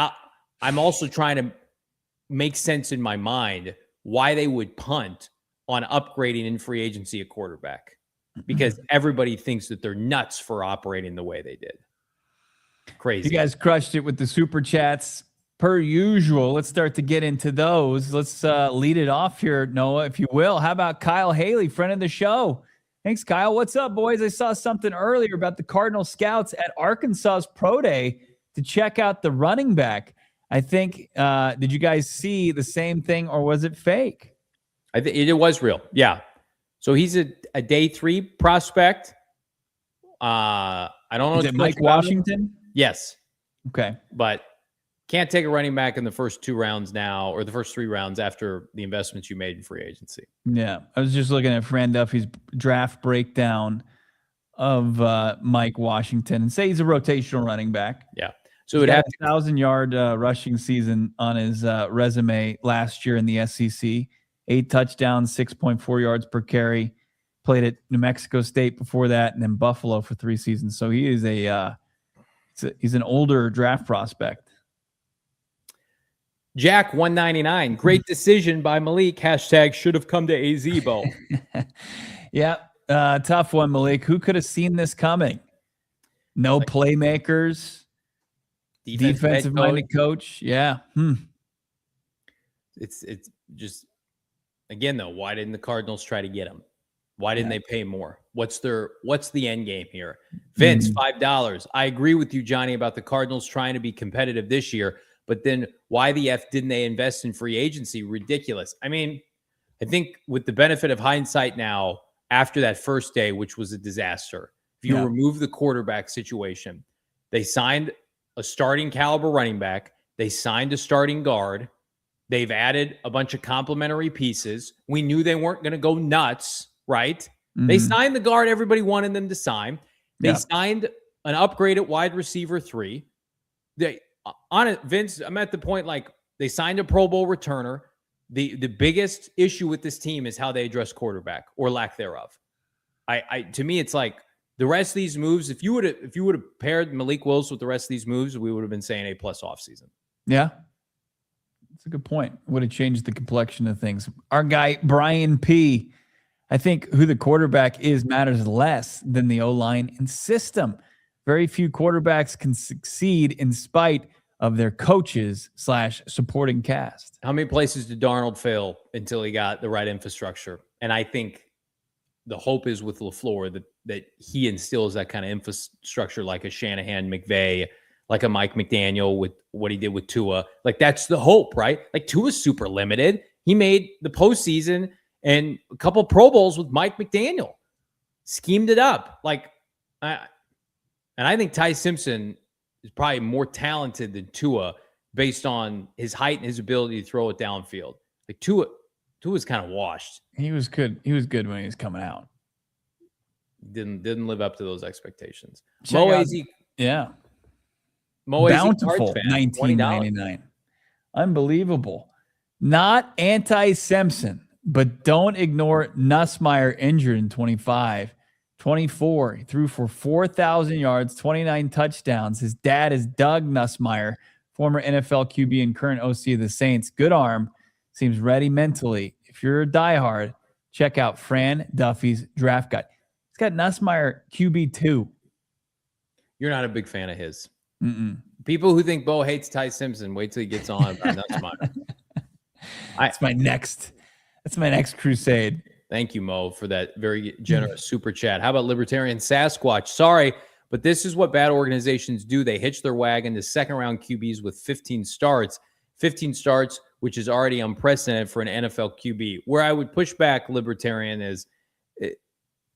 I'm also trying to make sense in my mind why they would punt on upgrading in free agency at quarterback, because everybody thinks that they're nuts for operating the way they did. Crazy. You guys crushed it with the super chats per usual. Let's start to get into those. Let's lead it off here, Noah, if you will. How about Kyle Haley, friend of the show? Thanks, Kyle. What's up, boys? I saw something earlier about the Cardinal scouts at Arkansas's Pro Day to check out the running back. I think, did you guys see the same thing, or was it fake? I think it was real. Yeah. So he's a day 3 prospect. I don't know. Is it Mike Washington? Yes. Okay. But can't take a running back in the first 2 rounds now, or the first 3 rounds after the investments you made in free agency. Yeah. I was just looking at Fran Duffy's draft breakdown of Mike Washington, and say he's a rotational running back. Yeah. So it had a 1,000-yard rushing season on his resume last year in the SEC. 8 touchdowns, 6.4 yards per carry. Played at New Mexico State before that, and then Buffalo for 3 seasons. So he is he's an older draft prospect. Jack 199. Great decision by Malik. # should have come to AZ-Bo. Yeah, tough one, Malik. Who could have seen this coming? No playmakers. Defensive minded coach. Yeah. It's just, again, though, why didn't the Cardinals try to get him? Why didn't they pay more? What's the end game here? Vince, $5. I agree with you, Johnny, about the Cardinals trying to be competitive this year, but then why the F didn't they invest in free agency? Ridiculous. I mean, I think with the benefit of hindsight now, after that first day, which was a disaster, if you remove the quarterback situation, they signed a starting caliber running back. They signed a starting guard. They've added a bunch of complementary pieces. We knew they weren't going to go nuts, right? Mm-hmm. They signed the guard everybody wanted them to sign. They signed an upgraded wide receiver 3. Vince, I'm at the point, like, they signed a Pro Bowl returner. The biggest issue with this team is how they address quarterback, or lack thereof. To me, it's like, the rest of these moves, if you would have paired Malik Willis with the rest of these moves, we would have been saying A+ offseason. Yeah. That's a good point. Would have changed the complexion of things. Our guy, Brian P., I think who the quarterback is matters less than the O-line and system. Very few quarterbacks can succeed in spite of their coaches / supporting cast. How many places did Darnold fail until he got the right infrastructure? And I think the hope is with LaFleur that he instills that kind of infrastructure, like a Shanahan, McVay, like a Mike McDaniel with what he did with Tua. Like, that's the hope, right? Like, Tua's super limited. He made the postseason and a couple Pro Bowls with Mike McDaniel. Schemed it up. Like, and I think Ty Simpson is probably more talented than Tua based on his height and his ability to throw it downfield. Like, Tua's kind of washed. He was good. He was good when he was coming out. Didn't live up to those expectations. Bountiful, $19.99. Unbelievable. Not anti-Simpson, but don't ignore Nussmeier, injured in 24. He threw for 4,000 yards, 29 touchdowns. His dad is Doug Nussmeier, former NFL QB and current OC of the Saints. Good arm. Seems ready mentally. If you're a diehard, check out Fran Duffy's draft guide. He's got Nussmeier QB2. You're not a big fan of his. People who think Bo hates Ty Simpson, wait till he gets on about Nussmeier. That's my next crusade. Thank you, Mo, for that very generous super chat. How about Libertarian Sasquatch? Sorry, but this is what bad organizations do. They hitch their wagon to second-round QBs with 15 starts. 15 starts, which is already unprecedented for an NFL QB. Where I would push back Libertarian is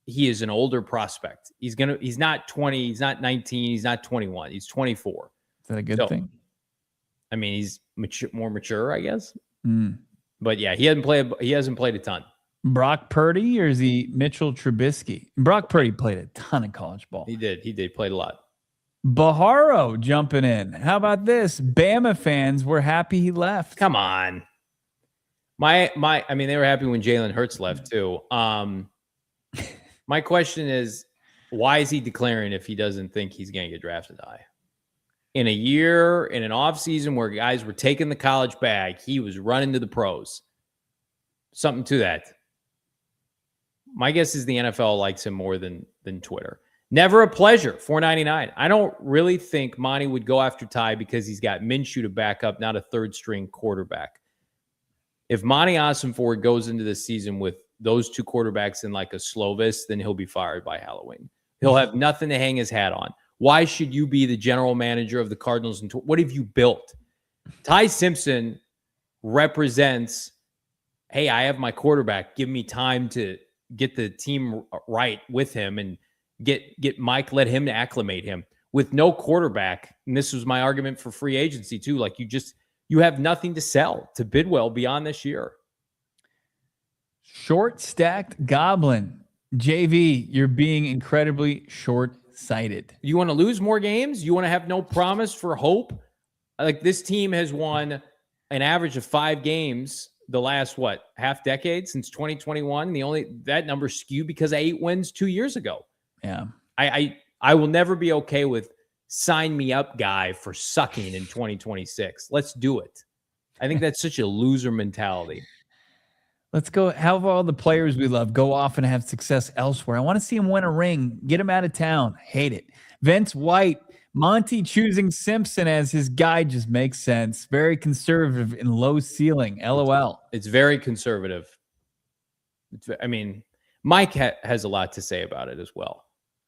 he is an older prospect. He's not 20, he's not 19, he's not 21, he's 24. Is that a good thing? I mean, he's more mature, I guess. But yeah, he hasn't played a ton. Brock Purdy, or is he Mitchell Trubisky? Brock Purdy played a ton of college ball. He did. Played a lot. Baharo jumping in. How about this? Bama fans were happy he left. Come on. I mean, they were happy when Jalen Hurts left too. My question is, why is he declaring if he doesn't think he's going to get drafted high? In a year, in an offseason where guys were taking the college bag, he was running to the pros. Something to that. My guess is the NFL likes him more than Twitter. Never a pleasure, $4.99. I don't really think Monty would go after Ty because he's got Minshew to back up, not a third-string quarterback. If Monti Ossenfort goes into this season with those two quarterbacks in like a Slovis, then he'll be fired by Halloween. He'll have nothing to hang his hat on. Why should you be the general manager of the Cardinals? And what have you built? Ty Simpson represents, hey, I have my quarterback. Give me time to get the team right with him and get Mike, let him acclimate him. With no quarterback, and this was my argument for free agency too, like you have nothing to sell to Bidwill beyond this year. Short stacked goblin. JV, you're being incredibly short-sighted. You want to lose more games? You want to have no promise for hope? Like, this team has won an average of 5 games the last, half decade since 2021. That number skewed because of 8 wins 2 years ago. Yeah. I will never be okay with sign me up guy for sucking in 2026. Let's do it. I think that's such a loser mentality. Let's go have all the players we love go off and have success elsewhere. I want to see him win a ring. Get him out of town. Hate it. Vince White, Monty choosing Simpson as his guy just makes sense. Very conservative and low ceiling. LOL. It's very conservative. Mike has a lot to say about it as well.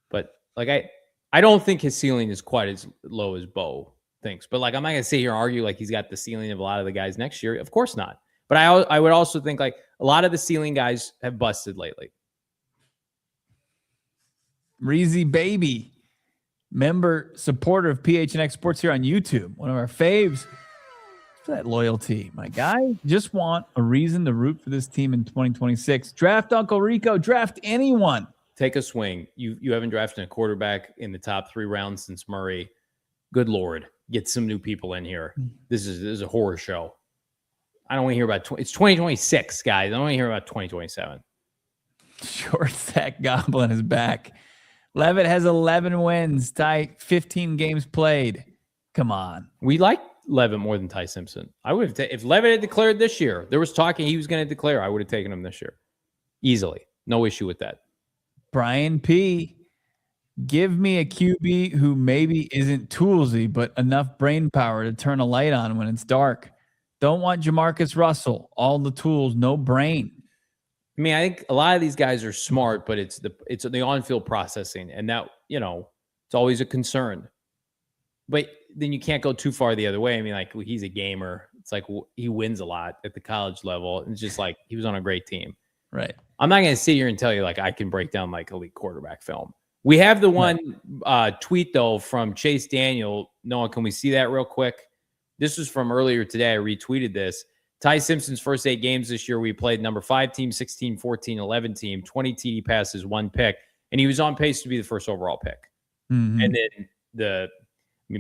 But I don't think his ceiling is quite as low as Bo thinks. But I'm not going to sit here and argue like he's got the ceiling of a lot of the guys next year. Of course not. But I would also think a lot of the ceiling guys have busted lately. Reezy Baby, member, supporter of PHNX Sports here on YouTube. One of our faves. For that loyalty, my guy. Just want a reason to root for this team in 2026. Draft Uncle Rico. Draft anyone. Take a swing. You haven't drafted a quarterback in the top 3 rounds since Murray. Good Lord. Get some new people in here. This is a horror show. I don't want to hear about it's 2026, guys. I don't want to hear about 2027. Short stack goblin is back. Levitt has 11 wins. Ty 15 games played. Come on. We like Levitt more than Ty Simpson. I would have if Levitt had declared this year. There was talking he was going to declare. I would have taken him this year easily. No issue with that. Brian P. Give me a QB who maybe isn't toolsy, but enough brain power to turn a light on when it's dark. Don't want Jamarcus Russell. All the tools, no brain. I think a lot of these guys are smart, but it's the on-field processing, and that it's always a concern. But then you can't go too far the other way. He's a gamer. It's he wins a lot at the college level. It's just he was on a great team. Right. I'm not going to sit here and tell you I can break down elite quarterback film. We have the one tweet though from Chase Daniel. Noah, can we see that real quick? This was from earlier today. I retweeted this. Ty Simpson's first 8 games this year, we played number 5 team, 16, 14, 11 team, 20 TD passes, 1 pick, and he was on pace to be the first overall pick. Mm-hmm. And then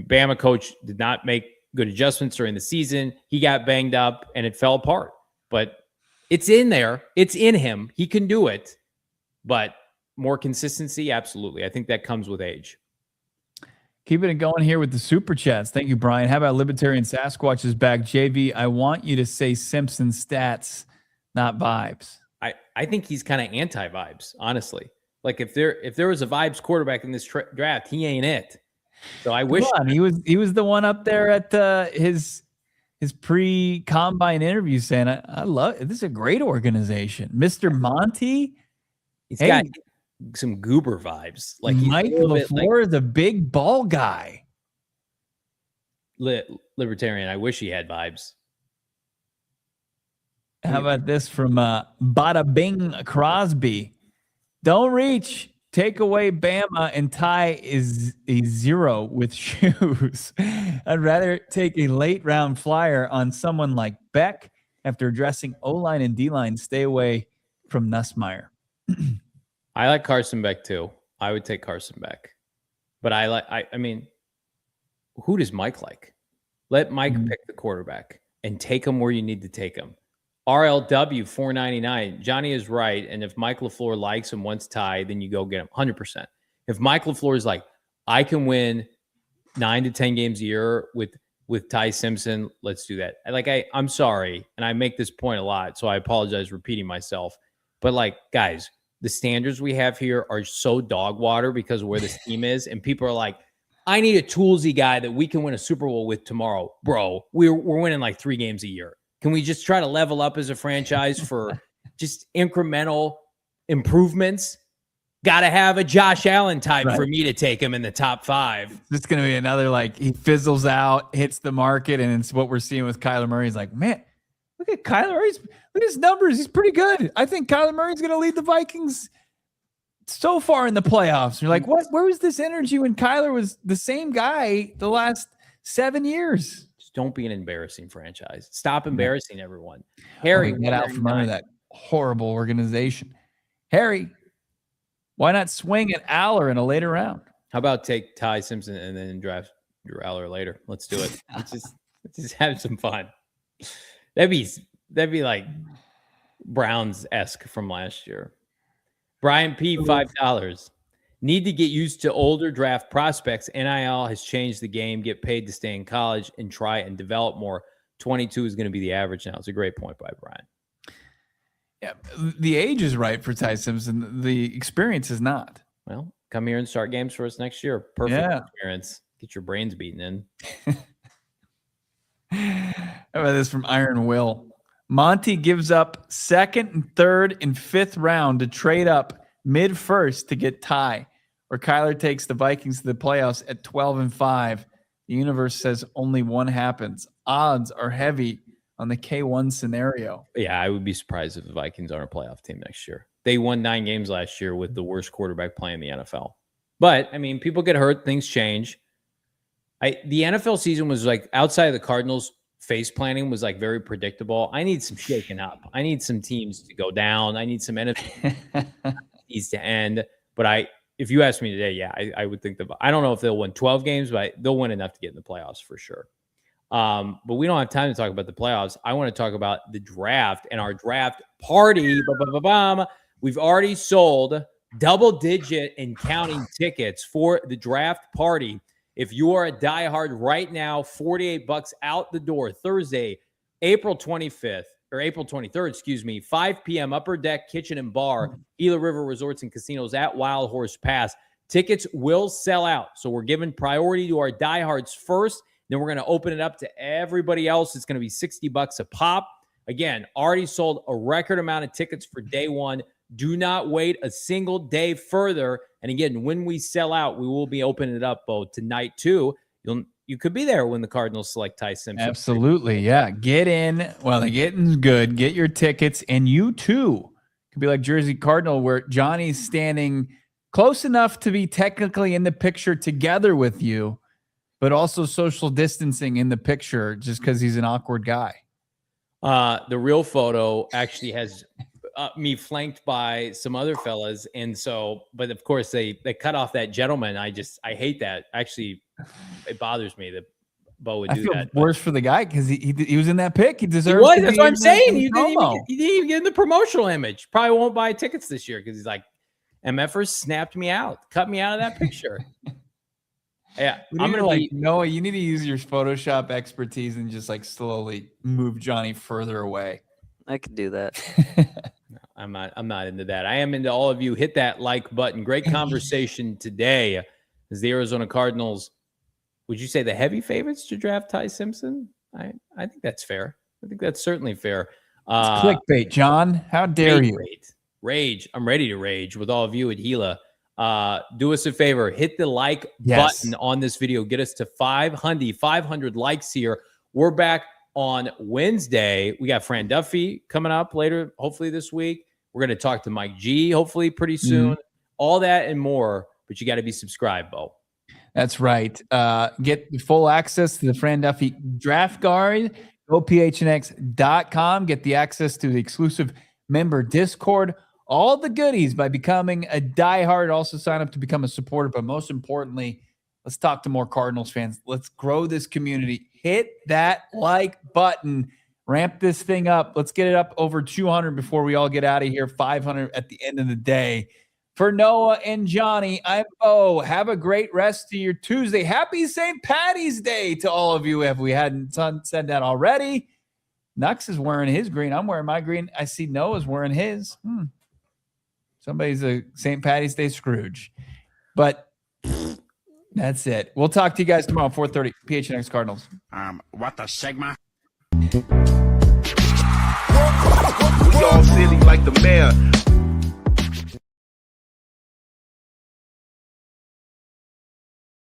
Bama coach did not make good adjustments during the season. He got banged up, and it fell apart. But it's in there. It's in him. He can do it. But more consistency, absolutely. I think that comes with age. Keeping it going here with the super chats. Thank you, Brian. How about Libertarian Sasquatch is back? JV, I want you to say Simpson stats, not vibes. I think he's kind of anti-vibes, honestly. If there was a vibes quarterback in this draft, he ain't it. So I wish he was the one up there at his his pre-combine interview saying, I love it. This is a great organization. Mr. Monty. He's got some goober vibes. Like Mike LaFleur is a big ball guy. Libertarian. I wish he had vibes. How about this from Bada Bing Crosby? Don't reach. Take away Bama and Ty is a 0 with shoes. I'd rather take a late round flyer on someone like Beck after addressing O-line and D-line. Stay away from Nussmeier. I like Carson Beck too. I would take Carson Beck. But I mean, who does Mike like? Let Mike pick the quarterback and take him where you need to take him. RLW 499. Johnny is right. And if Mike LaFleur likes him once Ty, then you go get him 100%. If Mike LaFleur is like, I can win 9 to 10 games a year with Ty Simpson, let's do that. I'm sorry. And I make this point a lot, so I apologize repeating myself. But like, guys, the standards we have here are so dog water because of where this team is. And people are like, I need a toolsy guy that we can win a Super Bowl with tomorrow. Bro, we're winning like 3 games a year. Can we just try to level up as a franchise for just incremental improvements? Got to have a Josh Allen type for me to take him in the top 5. It's going to be another, like, he fizzles out, hits the market, and it's what we're seeing with Kyler Murray. He's like, man, look at Kyler Murray. Look at his numbers. He's pretty good. I think Kyler Murray's going to lead the Vikings so far in the playoffs. You're like, what? Where was this energy when Kyler was the same guy the last 7 years? Don't be an embarrassing franchise. Stop embarrassing everyone. Harry, get out from under that horrible organization. Harry, why not swing at Aller in a later round? How about take Ty Simpson and then draft Drew Aller later? Let's do it. Let's just have some fun. That'd be like Browns-esque from last year. Brian P, $5. Need to get used to older draft prospects. NIL has changed the game. Get paid to stay in college and try and develop more. 22 is going to be the average now. It's a great point by Brian. Yeah, the age is right for Ty Simpson. The experience is not. Well, come here and start games for us next year. Perfect experience. Get your brains beaten in. How about this from Iron Will? Monty gives up 2nd and 3rd and 5th round to trade up mid-first to get Ty, or Kyler takes the Vikings to the playoffs at 12-5. The universe says only one happens. Odds are heavy on the K1 scenario. Yeah, I would be surprised if the Vikings aren't a playoff team next year. They won 9 games last year with the worst quarterback play in the NFL. But, I mean, people get hurt. Things change. The NFL season was like, outside of the Cardinals, face planning was like very predictable. I need some shaking up. I need some teams to go down. I need some NFC needs to end. But if you ask me today, I would think I don't know if they'll win 12 games, but they'll win enough to get in the playoffs for sure. But we don't have time to talk about the playoffs. I want to talk about the draft and our draft party. We've already sold double-digit and counting tickets for the draft party. If you are a diehard right now, $48 out the door. Thursday, April 23rd, 5 p.m. Upper Deck Kitchen and Bar, Gila River Resorts and Casinos at Wild Horse Pass. Tickets will sell out, so we're giving priority to our diehards first. Then we're going to open it up to everybody else. It's going to be $60 a pop. Again, already sold a record amount of tickets for day one. Do not wait a single day further. And again, when we sell out, we will be opening it up to night 2. You could be there when the Cardinals select Ty Simpson. Absolutely, yeah. Get in while the getting's good. Get your tickets, and you too could be like Jersey Cardinal, where Johnny's standing close enough to be technically in the picture together with you, but also social distancing in the picture just because he's an awkward guy. The real photo actually has me flanked by some other fellas. And so, but of course they cut off that gentleman. I hate that. Actually, it bothers me that Bo would do that. Worse for the guy because he was in that pick. He deserves. That's what I'm saying. He didn't even get in the promotional image. Probably won't buy tickets this year because he's like, MFers snapped me out, cut me out of that picture. Yeah, I'm gonna Noah. You need to use your Photoshop expertise and just like slowly move Johnny further away. I could do that. No, I'm not into that. I am into all of you. Hit that like button. Great conversation today. As the Arizona Cardinals, would you say the heavy favorites to draft Ty Simpson? I think that's fair. I think that's certainly fair. It's clickbait, John. How dare you? Rage. I'm ready to rage with all of you at Gila. Do us a favor. Hit the like Yes. button on this video. Get us to 500 likes here. We're back on Wednesday. We got Fran Duffy coming up later, hopefully this week. We're going to talk to Mike G, hopefully pretty soon. All that and more, but you got to be subscribed, Bo. That's right. Get the full access to the Fran Duffy draft guide. Go PHNX.com. Get the access to the exclusive member Discord. All the goodies by becoming a diehard. Also sign up to become a supporter. But most importantly, let's talk to more Cardinals fans. Let's grow this community. Hit that like button. Ramp this thing up. Let's get it up over 200 before we all get out of here. 500 at the end of the day. For Noah and Johnny, I'm Bo. Have a great rest of your Tuesday. Happy St. Patty's Day to all of you if we hadn't said that already. Nux is wearing his green. I'm wearing my green. I see Noah's wearing his. Somebody's a St. Patty's Day Scrooge. But that's it. We'll talk to you guys tomorrow, 4:30, PHNX Cardinals. What the Sigma? We all silly like the mayor.